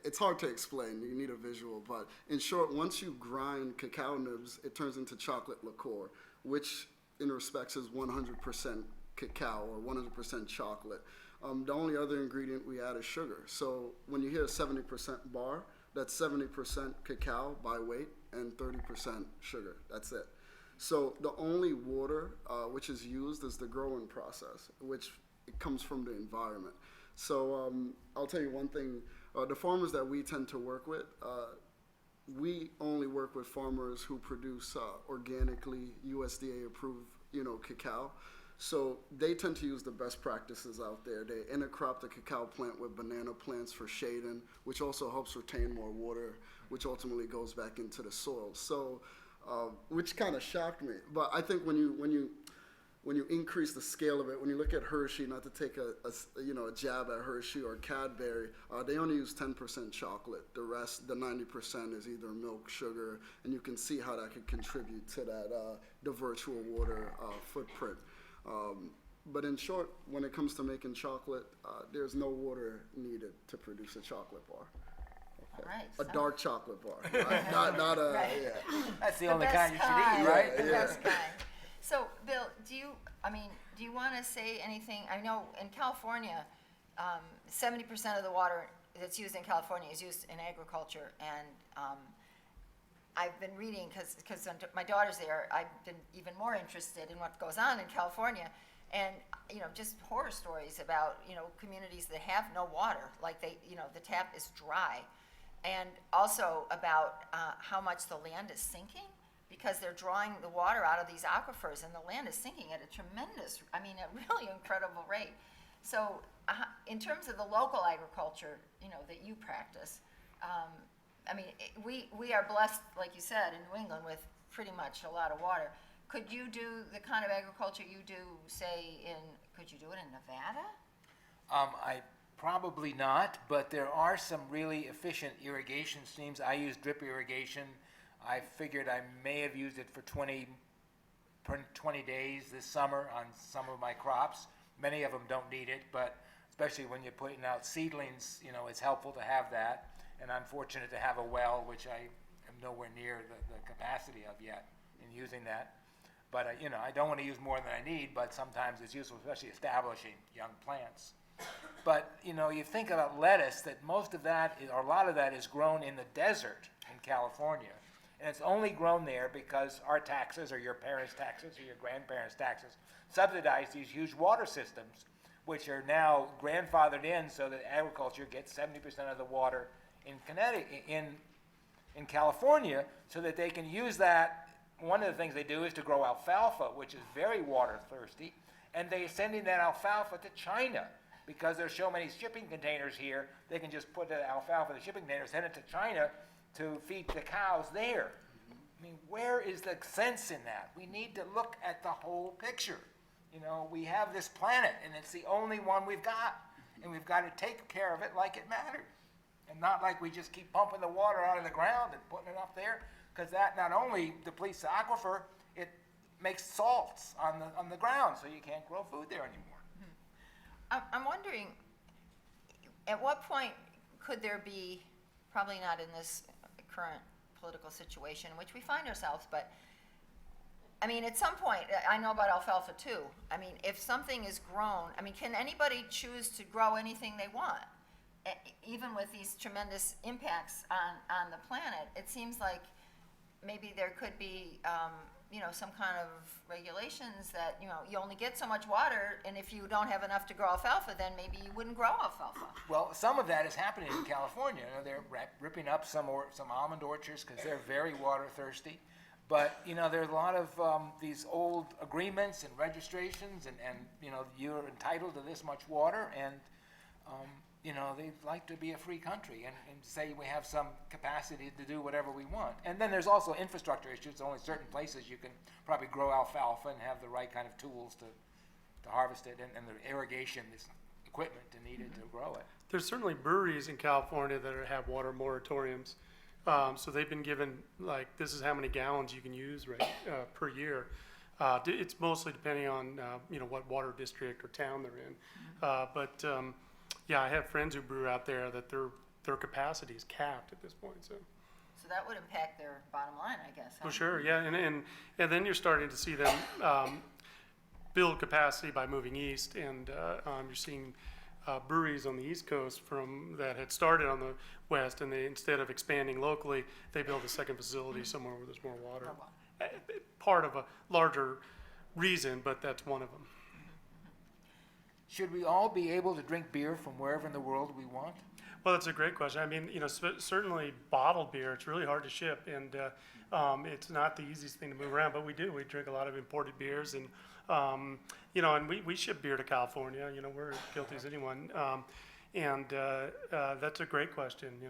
it's hard to explain. You need a visual. But in short, once you grind cacao nibs, it turns into chocolate liqueur, which in respects is 100% cacao or 100% chocolate. The only other ingredient we add is sugar. So when you hear a 70% bar, that's 70% cacao by weight and 30% sugar. That's it. So the only water which is used is the growing process, which it comes from the environment. So I'll tell you one thing. The farmers that we tend to work with, we only work with farmers who produce organically USDA approved, cacao. So they tend to use the best practices out there. They intercrop the cacao plant with banana plants for shading, which also helps retain more water, which ultimately goes back into the soil. So, which kind of shocked me. But I think when when you increase the scale of it, when you look at Hershey, not to take a jab at Hershey or Cadbury, they only use 10% chocolate. The rest, the 90% is either milk, sugar, and you can see how that could contribute to that the virtual water footprint. But in short, when it comes to making chocolate, there's no water needed to produce a chocolate bar. All right, A so- dark chocolate bar, right? not a, Right. yeah. That's the The only best kind you should kind, eat, right? The Yeah. best kind. So, Bill, do you want to say anything? I know in California, 70% of the water that's used in California is used in agriculture, and I've been reading, because my daughter's there, I've been even more interested in what goes on in California, and, just horror stories about, communities that have no water, like the tap is dry, and also about how much the land is sinking, because they're drawing the water out of these aquifers, and the land is sinking at a tremendous, a really incredible rate. So, in terms of the local agriculture, that you practice, we are blessed, like you said, in New England with pretty much a lot of water. Could you do the kind of agriculture you do, say, could you do it in Nevada? I probably not, but there are some really efficient irrigation schemes. I use drip irrigation. I figured I may have used it for 20 days this summer on some of my crops. Many of them don't need it, but especially when you're putting out seedlings, it's helpful to have that. And I'm fortunate to have a well, which I am nowhere near the capacity of yet in using that. But, I don't want to use more than I need, but sometimes it's useful, especially establishing young plants. But, you think about lettuce, that most of that, or a lot of that is grown in the desert in California. And it's only grown there because our taxes, or your parents' taxes, or your grandparents' taxes, subsidize these huge water systems, which are now grandfathered in so that agriculture gets 70% of the water in Connecticut, in California, so that they can use that. One of the things they do is to grow alfalfa, which is very water thirsty, and they're sending that alfalfa to China because there's so many shipping containers here. They can just put the alfalfa in the shipping container, send it to China to feed the cows there. Where is the sense in that? We need to look at the whole picture. We have this planet, and it's the only one we've got, and we've got to take care of it like it matters, and not like we just keep pumping the water out of the ground and putting it up there, because that not only depletes the aquifer, it makes salts on the ground, so you can't grow food there anymore. I'm wondering, at what point could there be, probably not in this current political situation in which we find ourselves, but at some point, I know about alfalfa too. If something is grown, can anybody choose to grow anything they want? Even with these tremendous impacts on the planet, it seems like maybe there could be, some kind of regulations that, you only get so much water, and if you don't have enough to grow alfalfa, then maybe you wouldn't grow alfalfa. Well, some of that is happening in California. They're ripping up some almond orchards because they're very water thirsty. But, there are a lot of these old agreements and registrations, and you're entitled to this much water, and, they'd like to be a free country and say we have some capacity to do whatever we want. And then there's also infrastructure issues. Only certain places you can probably grow alfalfa and have the right kind of tools to harvest it, and the irrigation, this equipment needed to grow it. There's certainly breweries in California that have water moratoriums. So they've been given, this is how many gallons you can use per year. It's mostly depending on, what water district or town they're in. I have friends who brew out there that their capacity is capped at this point. So that would impact their bottom line, I guess. Huh? Well, sure, yeah, and then you're starting to see them build capacity by moving east, and you're seeing breweries on the East Coast that had started on the West, and they, instead of expanding locally, they built a second facility somewhere where there's more water. Oh, wow. Part of a larger reason, but that's one of them. Should we all be able to drink beer from wherever in the world we want? Well, that's a great question. Certainly bottled beer, it's really hard to ship, and it's not the easiest thing to move around, but we do. We drink a lot of imported beers, and and we ship beer to California. We're guilty as anyone, and that's a great question.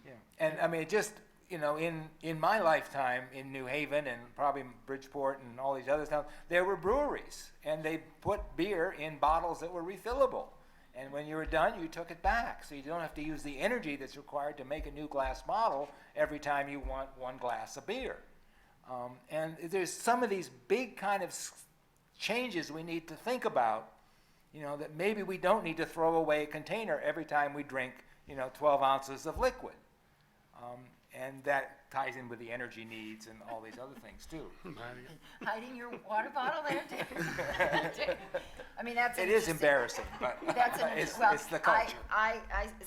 Yeah, and it just you know, in my lifetime in New Haven and probably Bridgeport and all these other towns, there were breweries, and they put beer in bottles that were refillable. And when you were done, you took it back. So you don't have to use the energy that's required to make a new glass bottle every time you want one glass of beer. And there's some of these big kind of changes we need to think about, you know, that maybe we don't need to throw away a container every time we drink, you know, 12 ounces of liquid. And that ties in with the energy needs and all these other things too. Hiding your water bottle there, Dave? I mean, that's It is interesting. embarrassing, but That's an it's, well, it's the culture. I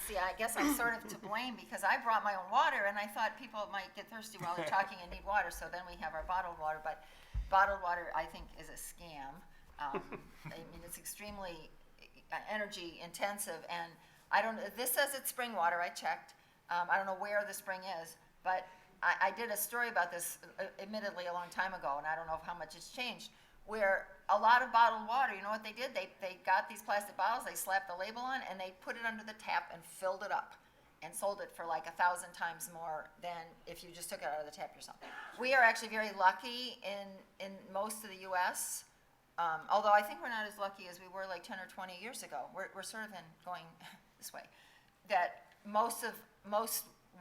see. I guess I'm sort of to blame because I brought my own water, and I thought people might get thirsty while they're talking and need water. So then we have our bottled water, but bottled water, I think, is a scam. I mean, it's extremely energy intensive, and I don't. This says it's spring water. I checked. I don't know where the spring is, but I did a story about this, admittedly, a long time ago, and I don't know how much it's changed, where a lot of bottled water, you know what they did? They got these plastic bottles, they slapped the label on, and they put it under the tap and filled it up and sold it for like 1,000 times more than if you just took it out of the tap yourself. We are actually very lucky in most of the U.S., although I think we're not as lucky as we were like 10 or 20 years ago. We're sort of going this way, that most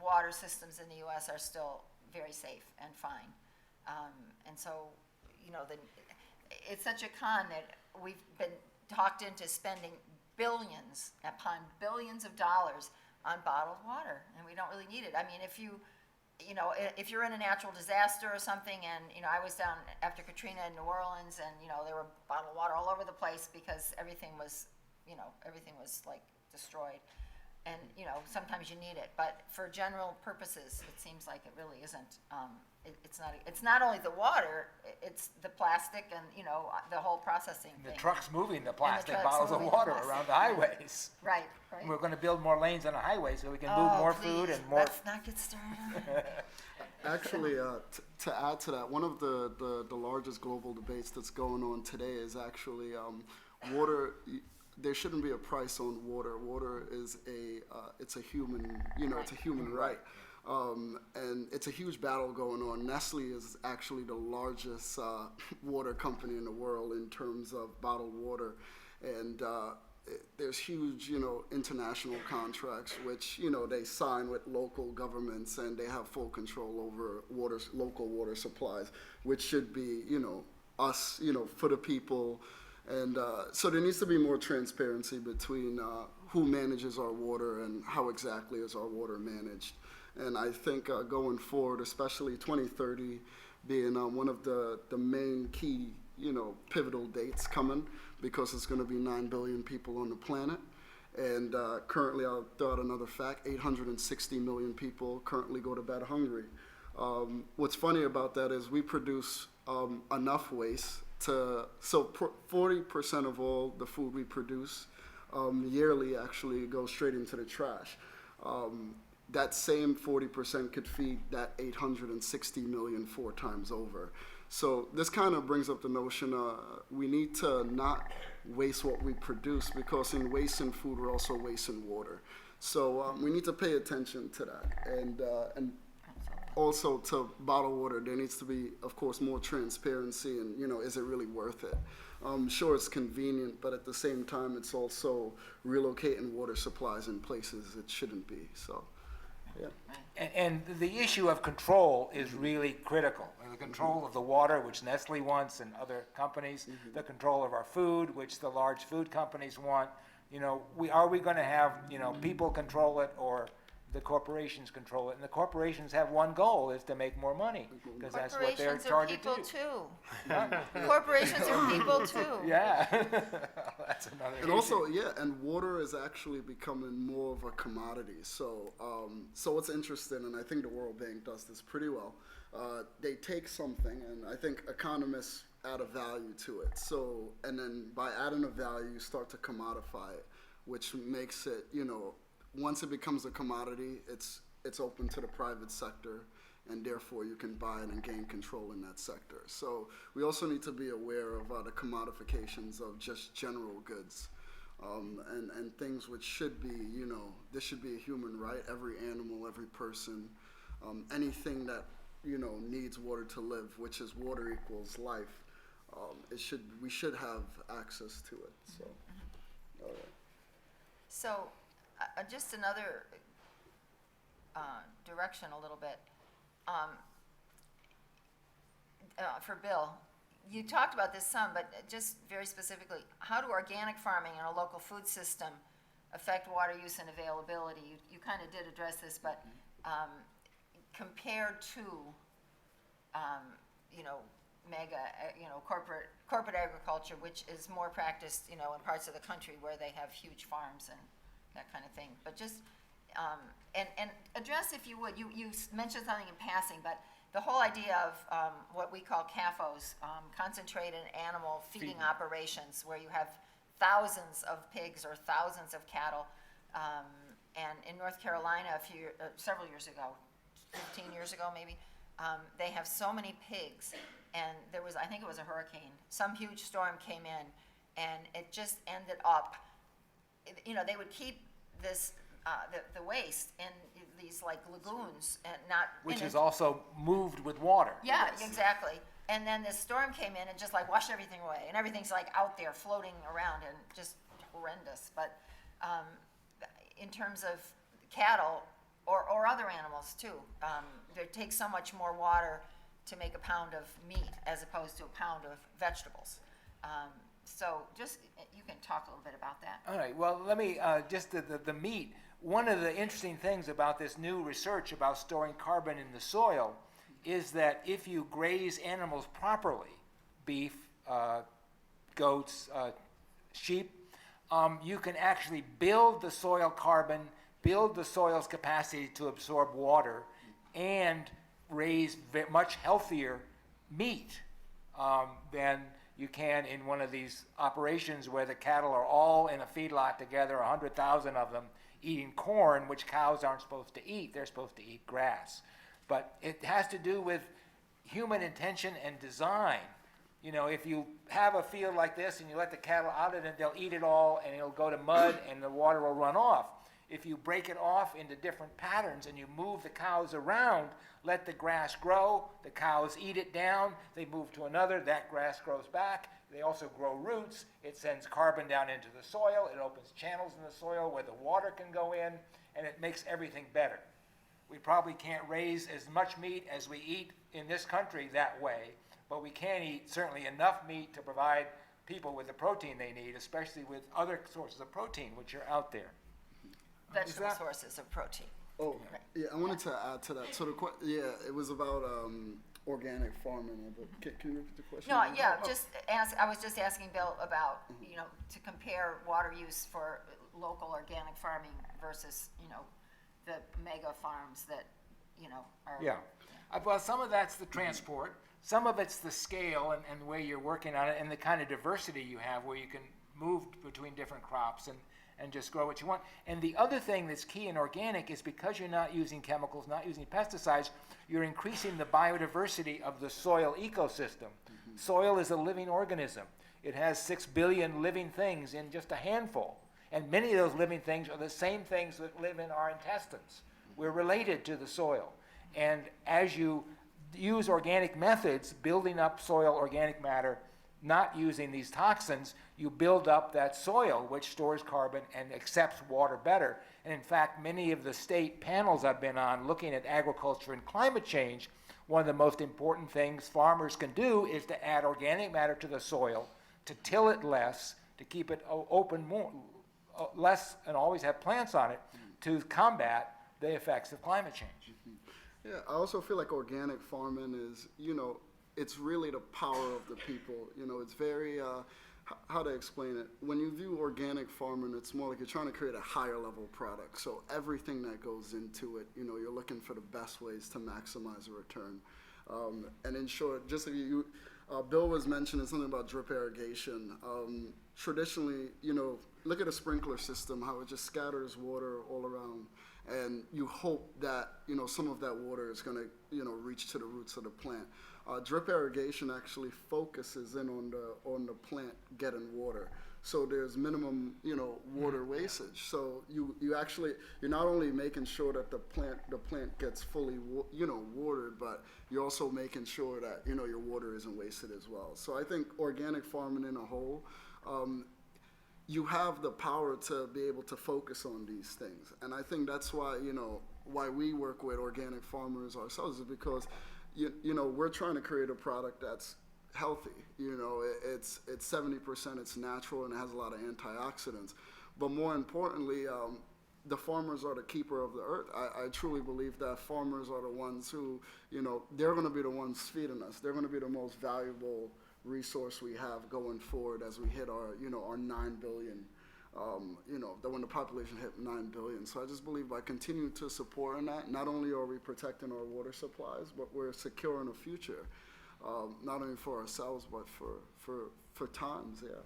water systems in the U.S. are still very safe and fine. And so, you know, it's such a con that we've been talked into spending billions upon billions of dollars on bottled water, and we don't really need it. I mean, if you're in a natural disaster or something, and, you know, I was down after Katrina in New Orleans, and, you know, there were bottled water all over the place because everything was like destroyed. And, you know, sometimes you need it, but for general purposes, it seems like it really isn't. It's not only the water, it's the plastic and, you know, the whole processing The thing. trucks moving the plastic trucks bottles of moving the water plastic. around the highways. Right. We're going to build more lanes on the highway so we can move Oh, more please, food and more. let's not get started on that. Actually, to add to that, one of the largest global debates that's going on today is actually water. There shouldn't be a price on water. Water is it's a human, you know, it's a human right. And it's a huge battle going on. Nestle is actually the largest water company in the world in terms of bottled water. And there's huge, you know, international contracts, which, you know, they sign with local governments, and they have full control over local water supplies, which should be, you know, us, you know, for the people. And so there needs to be more transparency between who manages our water and how exactly is our water managed. And I think going forward, especially 2030 being one of the main key, you know, pivotal dates coming, because it's going to be 9 billion people on the planet. And currently, I'll throw out another fact, 860 million people currently go to bed hungry. What's funny about that is we produce enough waste so 40% of all the food we produce yearly actually goes straight into the trash. That same 40% could feed that 860 million 4 times over. So this kind of brings up the notion we need to not waste what we produce, because in wasting food, we're also wasting water. So we need to pay attention to that. And also to bottled water, there needs to be, of course, more transparency and, you know, is it really worth it? Sure, it's convenient, but at the same time, it's also relocating water supplies in places it shouldn't be, so, yeah. And the issue of control is really critical. The control of the water, which Nestle wants and other companies, the control of our food, which the large food companies want. You know, are we going to have, you know, people control it or the corporations control it? And the corporations have one goal, is to make more money, because that's what they're charged to do. Corporations are people too. Yeah, that's another And issue. also, yeah, and water is actually becoming more of a commodity. So, so what's interesting, and I think the World Bank does this pretty well, they take something, and I think economists add a value to it. So, and then by adding a value, you start to commodify it, which makes it, you know, once it becomes a commodity, it's open to the private sector, and therefore you can buy it and gain control in that sector. So we also need to be aware of the commodifications of just general goods, and things which should be, you know, this should be a human right. Every animal, every person anything that, needs water to live, which is water equals life. We should have access to it, so. All right. So, just another direction a little bit. For Bill, you talked about this some, but just very specifically, how do organic farming and a local food system affect water use and availability? You kind of did address this, but compared to, mega, corporate agriculture, which is more practiced, in parts of the country where they have huge farms and that kind of thing. But just, and address, if you would, you mentioned something in passing, but the whole idea of what we call CAFOs, concentrated animal feeding operations, where you have thousands of pigs or thousands of cattle. And in North Carolina, several years ago, 15 years ago maybe, they have so many pigs, and there was, I think it was a hurricane, some huge storm came in, and it just ended up, they would keep this, the waste in these like lagoons and not. Which is also moved with water. Yeah, exactly. And then this storm came in and just like washed everything away, and everything's like out there floating around and just horrendous. But in terms of cattle or other animals too, it takes so much more water to make a pound of meat as opposed to a pound of vegetables. So just, you can talk a little bit about that. All right, well, let me, just the meat. One of the interesting things about this new research about storing carbon in the soil is that if you graze animals properly, beef, goats, sheep, you can actually build the soil carbon, build the soil's capacity to absorb water, and raise much healthier meat than you can in one of these operations where the cattle are all in a feedlot together, 100,000 of them, eating corn, which cows aren't supposed to eat. They're supposed to eat grass. But it has to do with human intention and design. If you have a field like this and you let the cattle out of it, they'll eat it all and it'll go to mud and the water will run off. If you break it off into different patterns and you move the cows around, let the grass grow, the cows eat it down, they move to another, that grass grows back. They also grow roots. It sends carbon down into the soil. It opens channels in the soil where the water can go in, and it makes everything better. We probably can't raise as much meat as we eat in this country that way, but we can eat certainly enough meat to provide people with the protein they need, especially with other sources of protein which are out there. Vegetable sources of protein. Oh, yeah, I wanted to add to that. So it was about organic farming. Can you repeat the question? No, yeah, I was just asking Bill about, to compare water use for local organic farming versus, the mega farms that, are. Yeah. Well, some of that's the transport. Some of it's the scale and the way you're working on it and the kind of diversity you have where you can move between different crops and just grow what you want. And the other thing that's key in organic is because you're not using chemicals, not using pesticides, you're increasing the biodiversity of the soil ecosystem. Mm-hmm. Soil is a living organism. It has 6 billion living things in just a handful. And many of those living things are the same things that live in our intestines. We're related to the soil. And as you use organic methods, building up soil organic matter, not using these toxins, you build up that soil which stores carbon and accepts water better. And in fact, many of the state panels I've been on looking at agriculture and climate change, one of the most important things farmers can do is to add organic matter to the soil, to till it less, to keep it open more, less, and always have plants on it to combat the effects of climate change. Yeah, I also feel like organic farming is, it's really the power of the people. It's very, how to explain it? When you view organic farming, it's more like you're trying to create a higher level product. So everything that goes into it, you're looking for the best ways to maximize a return. And in short, just so Bill was mentioning something about drip irrigation. Traditionally, look at a sprinkler system, how it just scatters water all around. And you hope that, some of that water is going to, reach to the roots of the plant. Drip irrigation actually focuses in on the plant getting water. so there's minimum, water wastage. So you're not only making sure that the plant gets fully, watered, but you're also making sure that, your water isn't wasted as well. So I think organic farming in a whole, you have the power to be able to focus on these things. And I think that's why, why we work with organic farmers ourselves, is because, we're trying to create a product that's healthy. It's 70%, it's natural, and it has a lot of antioxidants. But more importantly, the farmers are the keeper of the earth. I truly believe that farmers are the ones who, they're going to be the ones feeding us. They're going to be the most valuable resource we have going forward as we hit our, our 9 billion, when the population hit 9 billion. So I just believe by continuing to support in that, not only are we protecting our water supplies, but we're securing a future, not only for ourselves, but for times, yeah.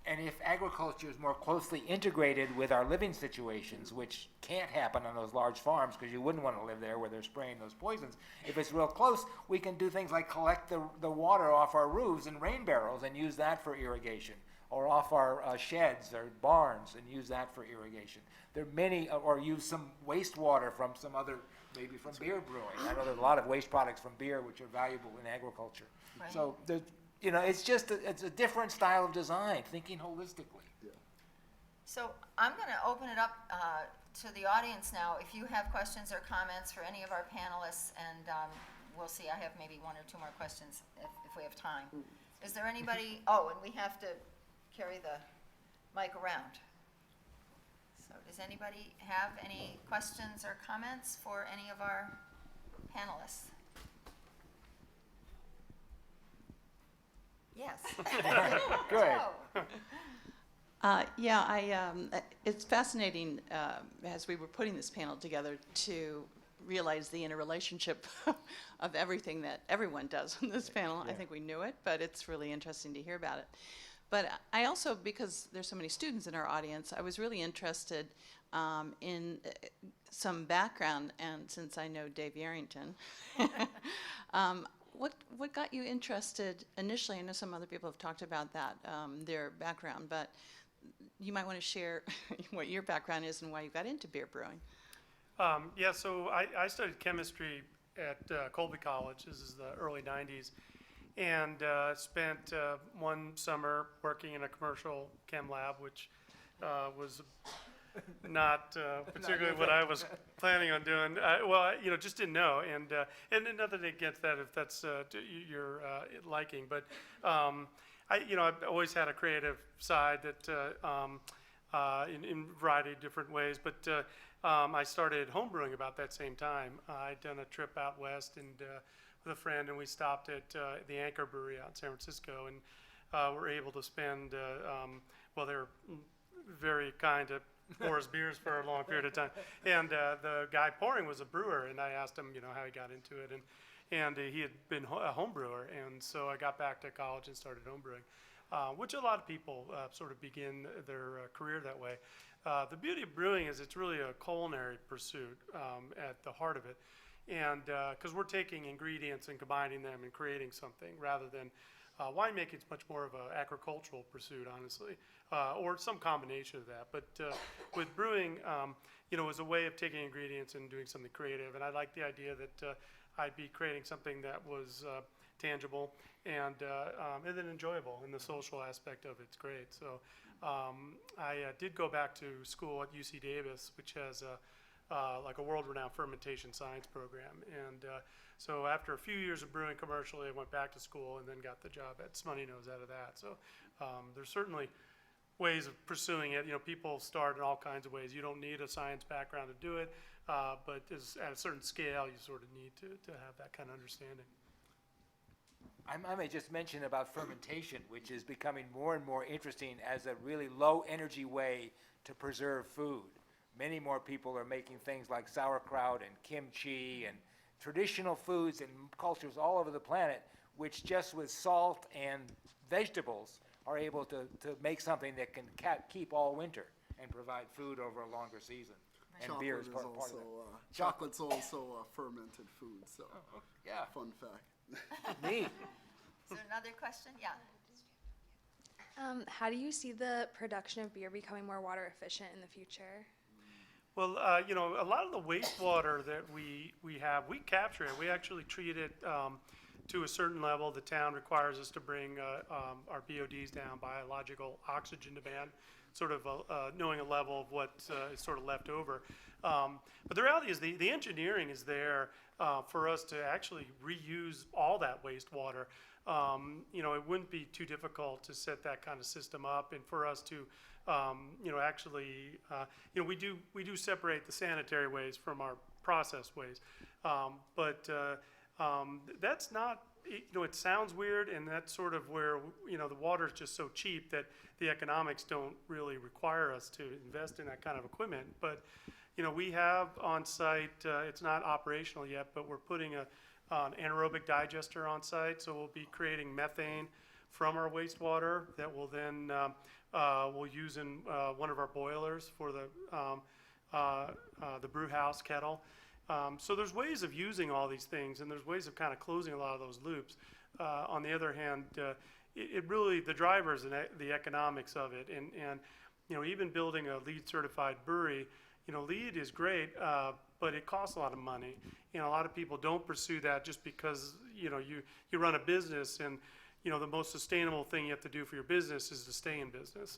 And if agriculture is more closely integrated with our living situations, which can't happen on those large farms because you wouldn't want to live there where they're spraying those poisons, if it's real close, we can do things like collect the water off our roofs in rain barrels and use that for irrigation, or off our sheds or barns and use that for irrigation. There are many, or use some wastewater from some other, maybe from beer brewing. I know there's a lot of waste products from beer which are valuable in agriculture. Right. So there's, it's just it's a different style of design, thinking holistically. So I'm going to open it up to the audience now. If you have questions or comments for any of our panelists, and we'll see, I have maybe one or two more questions if we have time. Is there anybody, and we have to carry the mic around. So does anybody have any questions or comments for any of our panelists? Yes. Good. It's fascinating, as we were putting this panel together, to realize the interrelationship of everything that everyone does on this panel. I think we knew it, but it's really interesting to hear about it. But I also, because there's so many students in our audience, I was really interested in some background, and since I know Dave Yarrington, what got you interested initially? I know some other people have talked about that, their background, but you might want to share what your background is and why you got into beer brewing. So I studied chemistry at Colby College. This is the early 90s. And spent one summer working in a commercial chem lab, which was not particularly what I was planning on doing. Just didn't know. And nothing against that if that's your liking. But I've always had a creative side that in a variety of different ways. But I started homebrewing about that same time. I'd done a trip out west and with a friend, and we stopped at the Anchor Brewery out in San Francisco, and were able to spend, they were very kind to pour us beers for a long period of time. And the guy pouring was a brewer, and I asked him, how he got into it, and he had been a home brewer, and so I got back to college and started homebrewing, which a lot of people sort of begin their career that way. The beauty of brewing is it's really a culinary pursuit at the heart of it. And because we're taking ingredients and combining them and creating something rather than winemaking, it's much more of an agricultural pursuit, honestly, or some combination of that. But with brewing, it was a way of taking ingredients and doing something creative. And I liked the idea that I'd be creating something that was tangible and then enjoyable, and the social aspect of it's great. So I did go back to school at UC Davis, which has like a world-renowned fermentation science program. And so after a few years of brewing commercially, I went back to school and then got the job at Smuttynose out of that. So there's certainly ways of pursuing it. People start in all kinds of ways. You don't need a science background to do it, but at a certain scale, you sort of need to have that kind of understanding. I may just mention about fermentation, which is becoming more and more interesting as a really low-energy way to preserve food. Many more people are making things like sauerkraut and kimchi and traditional foods and cultures all over the planet, which just with salt and vegetables are able to make something that can keep all winter and provide food over a longer season. And Chocolate beer is is part of also, it. chocolate's also fermented food, so Yeah, fun fact. neat. Is there another question? Yeah. How do you see the production of beer becoming more water efficient in the future? Well, you know, a lot of the wastewater that we have, we capture it. We actually treat it to a certain level. The town requires us to bring our BODs down, biological oxygen demand, sort of knowing a level of what is sort of left over. But the reality is the engineering is there for us to actually reuse all that wastewater. You know, it wouldn't be too difficult to set that kind of system up, and for us to you know, actually, you know, we do separate the sanitary waste from our processed waste, but that's not, you know, it sounds weird, and that's sort of where, you know, the water is just so cheap that the economics don't really require us to invest in that kind of equipment. But, you know, we have on site, it's not operational yet, but we're putting an anaerobic digester on site, so we'll be creating methane from our wastewater that will then we'll use in one of our boilers for the brew house kettle. So there's ways of using all these things, and there's ways of kind of closing a lot of those loops. On the other hand, it really, the driver is the economics of it. And you know, even building a LEED certified brewery, you know, LEED is great, but it costs a lot of money. You know, a lot of people don't pursue that just because, you know, you run a business, and you know, the most sustainable thing you have to do for your business is to stay in business.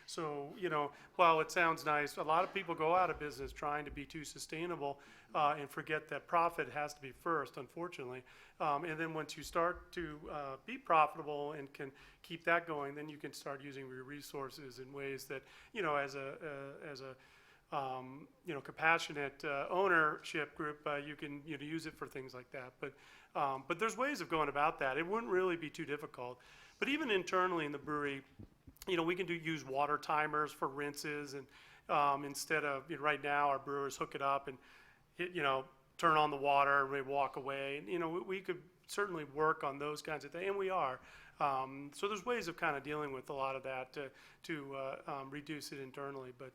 So, you know, while it sounds nice, a lot of people go out of business trying to be too sustainable and forget that profit has to be first, unfortunately. And then once you start to be profitable and can keep that going, then you can start using your resources in ways that, you know, as a you know, compassionate ownership group, you can, you know, use it for things like that. But there's ways of going about that. It wouldn't really be too difficult. But even internally in the brewery, you know, we can use water timers for rinses, and instead of, you know, right now our brewers hook it up and hit, you know, turn on the water and we walk away. And, you know, we could certainly work on those kinds of things, and we are. So there's ways of kind of dealing with a lot of that to reduce it internally. But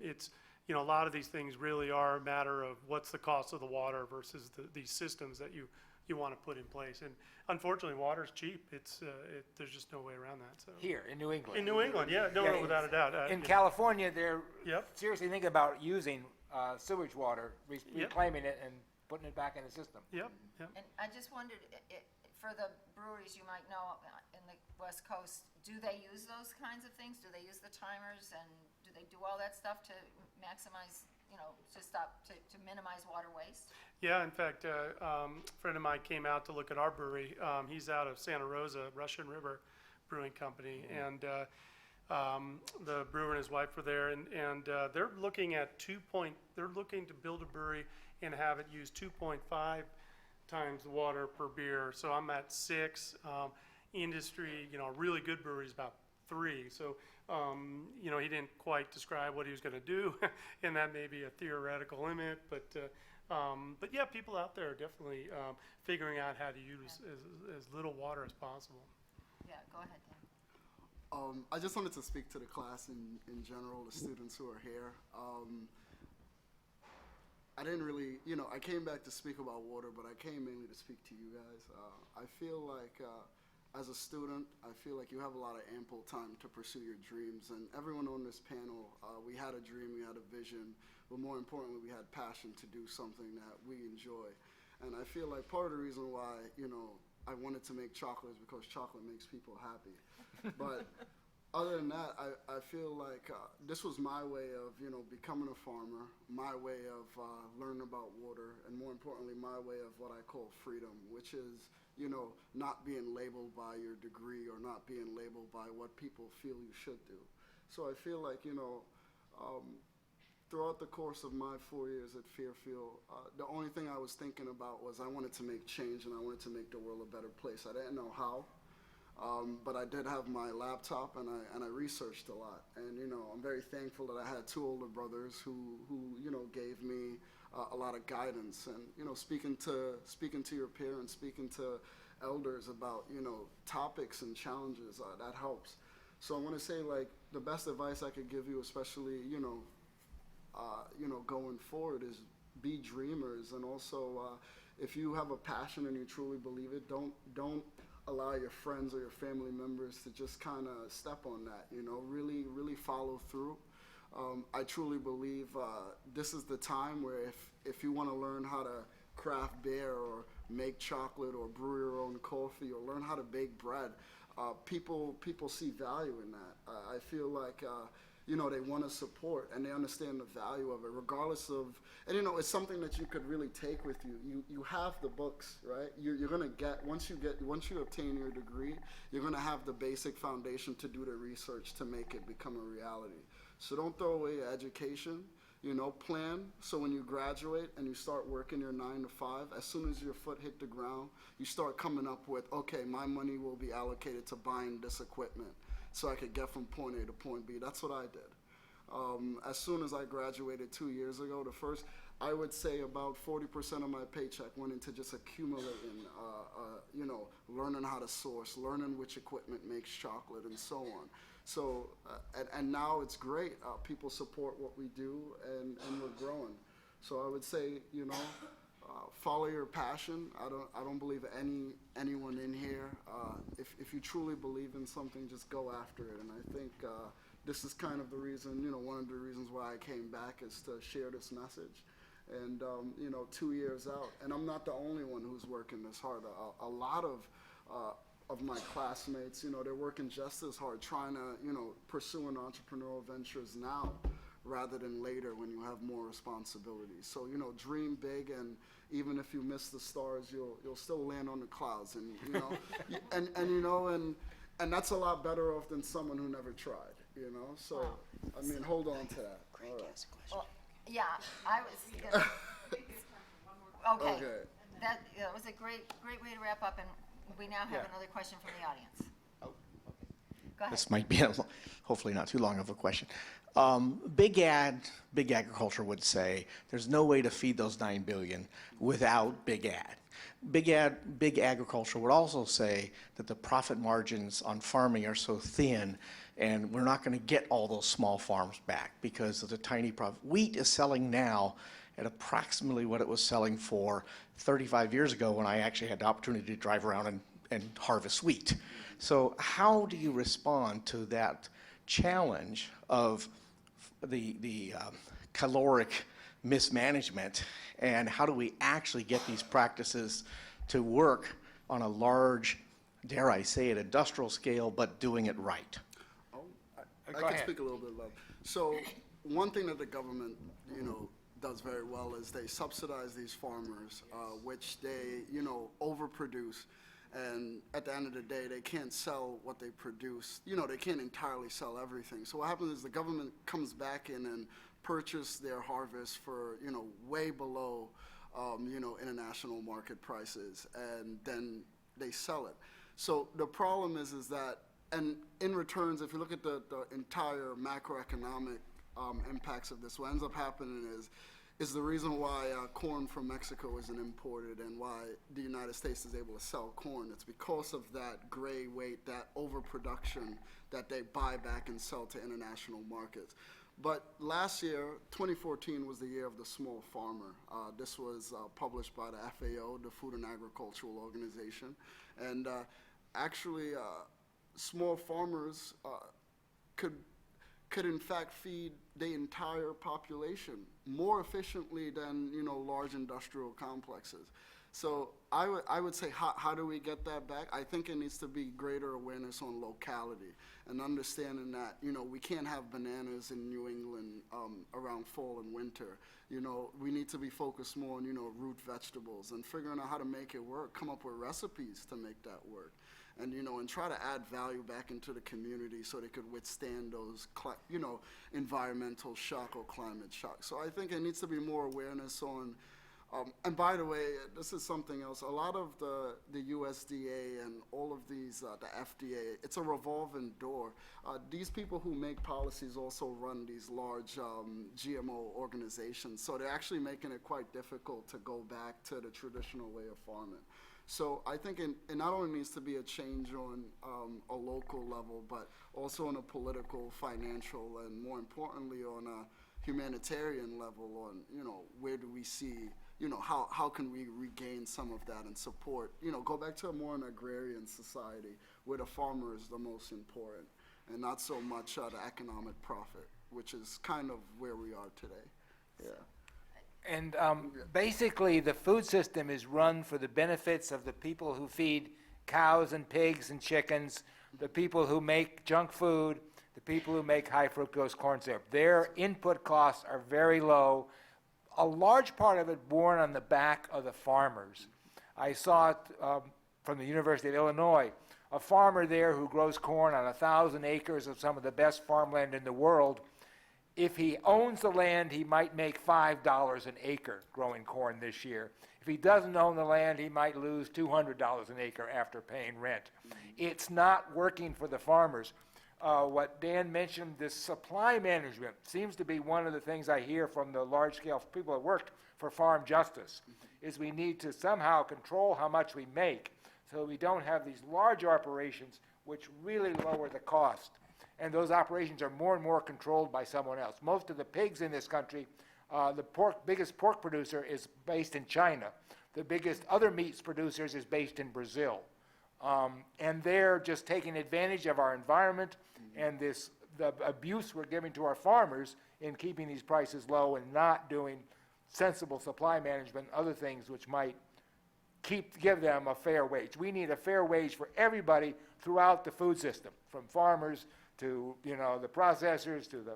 it's, you know, a lot of these things really are a matter of what's the cost of the water versus these systems that you want to put in place. And unfortunately, water's cheap. There's just no way around that. So Here in New England. in New England, yeah, no, Yeah, without a doubt. In Yeah. California, they're Yep. seriously thinking about using sewage water, Yep. reclaiming it and putting it back in the system. Yep. Yep. And I just wondered, for the breweries you might know in the West Coast, do they use those kinds of things? Do they use the timers, and do they do all that stuff to maximize, you know, to minimize water waste? Yeah, in fact, a friend of mine came out to look at our brewery. He's out of Santa Rosa, Russian River Brewing Company, and the brewer and his wife were there, and they're looking at they're looking to build a brewery and have it use 2.5 times the water per beer. So I'm at 6. Industry, you know, a really good brewery is about 3. So, you know, he didn't quite describe what he was going to do, and that may be a theoretical limit, but yeah, people out there are definitely figuring out how to use as little water as possible. Yeah, go ahead, Dan. I just wanted to speak to the class in general, the students who are here. I didn't really, you know, I came back to speak about water, but I came mainly to speak to you guys. I feel like as a student, I feel like you have a lot of ample time to pursue your dreams. And everyone on this panel, we had a dream, we had a vision, but more importantly, we had passion to do something that we enjoy. And I feel like part of the reason why, you know, I wanted to make chocolate is because chocolate makes people happy. But other than that, I feel like this was my way of, you know, becoming a farmer, my way of learning about water, and more importantly, my way of what I call freedom, which is, you know, not being labeled by your degree or not being labeled by what people feel you should do. So I feel like, you know, throughout the course of my 4 years at Fairfield, the only thing I was thinking about was I wanted to make change and I wanted to make the world a better place. I didn't know how. But I did have my laptop, and I researched a lot. And, you know, I'm very thankful that I had 2 older brothers who you know, gave me a lot of guidance. And, you know, speaking to your parents, speaking to elders about, you know, topics and challenges, that helps. So I want to say, like, the best advice I could give you, especially, you know, going forward, is be dreamers. And also, if you have a passion and you truly believe it, don't allow your friends or your family members to just kind of step on that, really follow through. I truly believe this is the time where if you want to learn how to craft beer or make chocolate or brew your own coffee or learn how to bake bread, people see value in that. I feel like they want to support and they understand the value of it, regardless of, and it's something that you could really take with you. You have the books, right? You're gonna get once you obtain your degree, you're gonna have the basic foundation to do the research to make it become a reality. So don't throw away your education. Plan so when you graduate and you start working your 9 to 5, as soon as your foot hit the ground, you start coming up with, okay, my money will be allocated to buying this equipment so I could get from point A to point B. That's what I did. As soon as I graduated 2 years ago, I would say about 40% of my paycheck went into just accumulating, learning how to source, learning which equipment makes chocolate, and so on. So, and now it's great. People support what we do, and we're growing. So I would say, follow your passion. I don't believe anyone in here. If you truly believe in something, just go after it. And I think this is kind of the reason, one of the reasons why I came back is to share this message. And 2 years out, and I'm not the only one who's working this hard. A lot of my classmates, they're working just as hard trying to, pursuing entrepreneurial ventures now rather than later when you have more responsibilities. So, dream big, and even if you miss the stars, you'll still land on the clouds, and, and that's a lot better off than someone who never tried, So, Wow. I mean, hold on to that. All right. Well, yeah, I was gonna. Okay. Okay. That was a great way to wrap up, and we now have another question from the audience. Oh, Go ahead. this might be hopefully not too long of a question. Big agriculture would say there's no way to feed those 9 billion without big ag. Big agriculture would also say that the profit margins on farming are so thin, and we're not going to get all those small farms back because of the tiny profit. Wheat is selling now at approximately what it was selling for 35 years ago when I actually had the opportunity to drive around and harvest wheat. So how do you respond to that challenge of the caloric mismanagement, and how do we actually get these practices to work on a large, dare I say it, industrial scale, but doing it right? I Go can ahead. speak a little bit about. So one thing that the government, does very well is they subsidize these farmers, which they, overproduce. And at the end of the day, they can't sell what they produce. They can't entirely sell everything. So what happens is the government comes back in and purchase their harvest for, way below, international market prices, and then they sell it. So the problem is that, and in returns, if you look at the entire macroeconomic impacts of this, what ends up happening is the reason why corn from Mexico isn't imported and why the United States is able to sell corn. It's because of that gray weight, that overproduction that they buy back and sell to international markets. But last year, 2014, was the year of the small farmer. This was published by the FAO, the Food and Agricultural Organization. And actually, small farmers could in fact feed the entire population more efficiently than large industrial complexes. So I would say, how do we get that back? I think it needs to be greater awareness on locality and understanding that we can't have bananas in New England around fall and winter. We need to be focused more on root vegetables and figuring out how to make it work, come up with recipes to make that work. And and try to add value back into the community so they could withstand those environmental shock or climate shock. So I think it needs to be more awareness on. And by the way, this is something else. A lot of the USDA and all of these, the FDA, it's a revolving door. These people who make policies also run these large GMO organizations. So they're actually making it quite difficult to go back to the traditional way of farming. So I think it not only needs to be a change on a local level, but also on a political, financial, and more importantly on a humanitarian level on, where do we see how can we regain some of that and support, go back to a more an agrarian society where the farmer is the most important and not so much the economic profit, which is kind of where we are today. Yeah. And basically, the food system is run for the benefits of the people who feed cows and pigs and chickens, the people who make junk food, the people who make high fructose corn syrup. Their input costs are very low, a large part of it borne on the back of the farmers. I saw it from the University of Illinois, a farmer there who grows corn on 1,000 acres of some of the best farmland in the world. If he owns the land, he might make $5 an acre growing corn this year. If he doesn't own the land, he might lose $200 an acre after paying rent. It's not working for the farmers. What Dan mentioned, this supply management seems to be one of the things I hear from the large-scale people that worked for farm justice, is we need to somehow control how much we make so we don't have these large operations which really lower the cost. And those operations are more and more controlled by someone else. Most of the pigs in this country, the biggest pork producer is based in China. The biggest other meats producers is based in Brazil. And they're just taking advantage of our environment and the abuse we're giving to our farmers in keeping these prices low and not doing sensible supply management, other things which might give them a fair wage. We need a fair wage for everybody throughout the food system, from farmers to the processors to the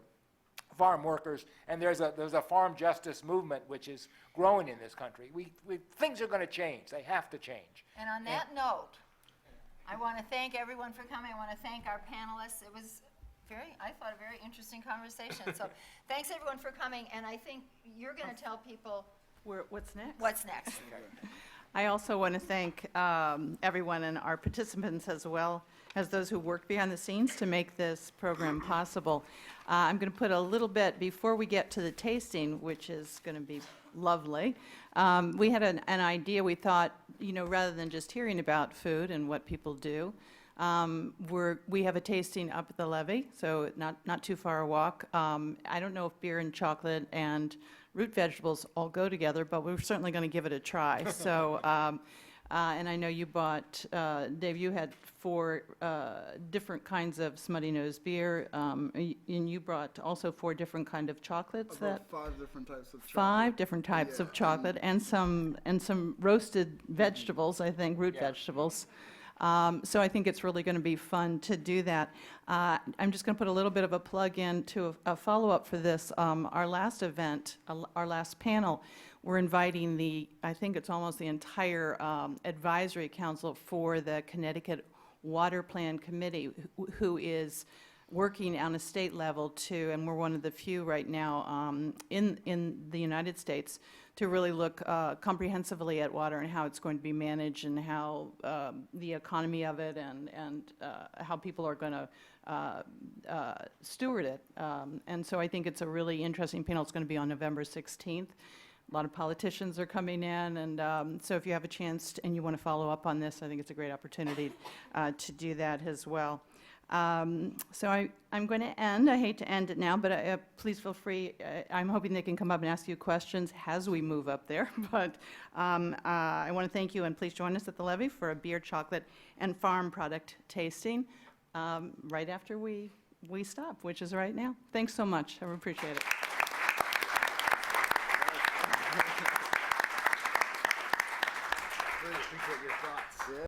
farm workers, and there's a farm justice movement which is growing in this country. Things are going to change. They have to change. And on that note, I want to thank everyone for coming. I want to thank our panelists. It was I thought, a very interesting conversation. So thanks everyone for coming, and I think you're going to tell people What's next? what's next. I also want to thank everyone and our participants as well as those who worked behind the scenes to make this program possible. I'm going to put a little bit, before we get to the tasting, which is going to be lovely, we had an idea. We thought, rather than just hearing about food and what people do, we have a tasting up at the levee, so not too far a walk. I don't know if beer and chocolate and root vegetables all go together, but we're certainly going to give it a try. So, and I know you bought, Dave, you had 4 different kinds of Smuttynose beer, and you brought also 4 different kind of chocolates. About 5 different types of chocolate. 5 different types of chocolate, and some roasted vegetables, I think, root vegetables. So I think it's really going to be fun to do that. I'm just going to put a little bit of a plug in to a follow-up for this. Our last event, our last panel, we're inviting I think it's almost the entire advisory council for the Connecticut Water Plan Committee, who is working on a state level too, and we're one of the few right now in the United States to really look comprehensively at water and how it's going to be managed and how the economy of it and how people are going to steward it. And so I think it's a really interesting panel. It's going to be on November 16th. A lot of politicians are coming in, and so if you have a chance and you want to follow up on this, I think it's a great opportunity to do that as well. So I'm going to end. I hate to end it now, but please feel free. I'm hoping they can come up and ask you questions as we move up there. But I want to thank you, and please join us at the levee for a beer, chocolate, and farm product tasting right after we stop, which is right now. Thanks so much. I appreciate it. Really appreciate your thoughts. Yeah.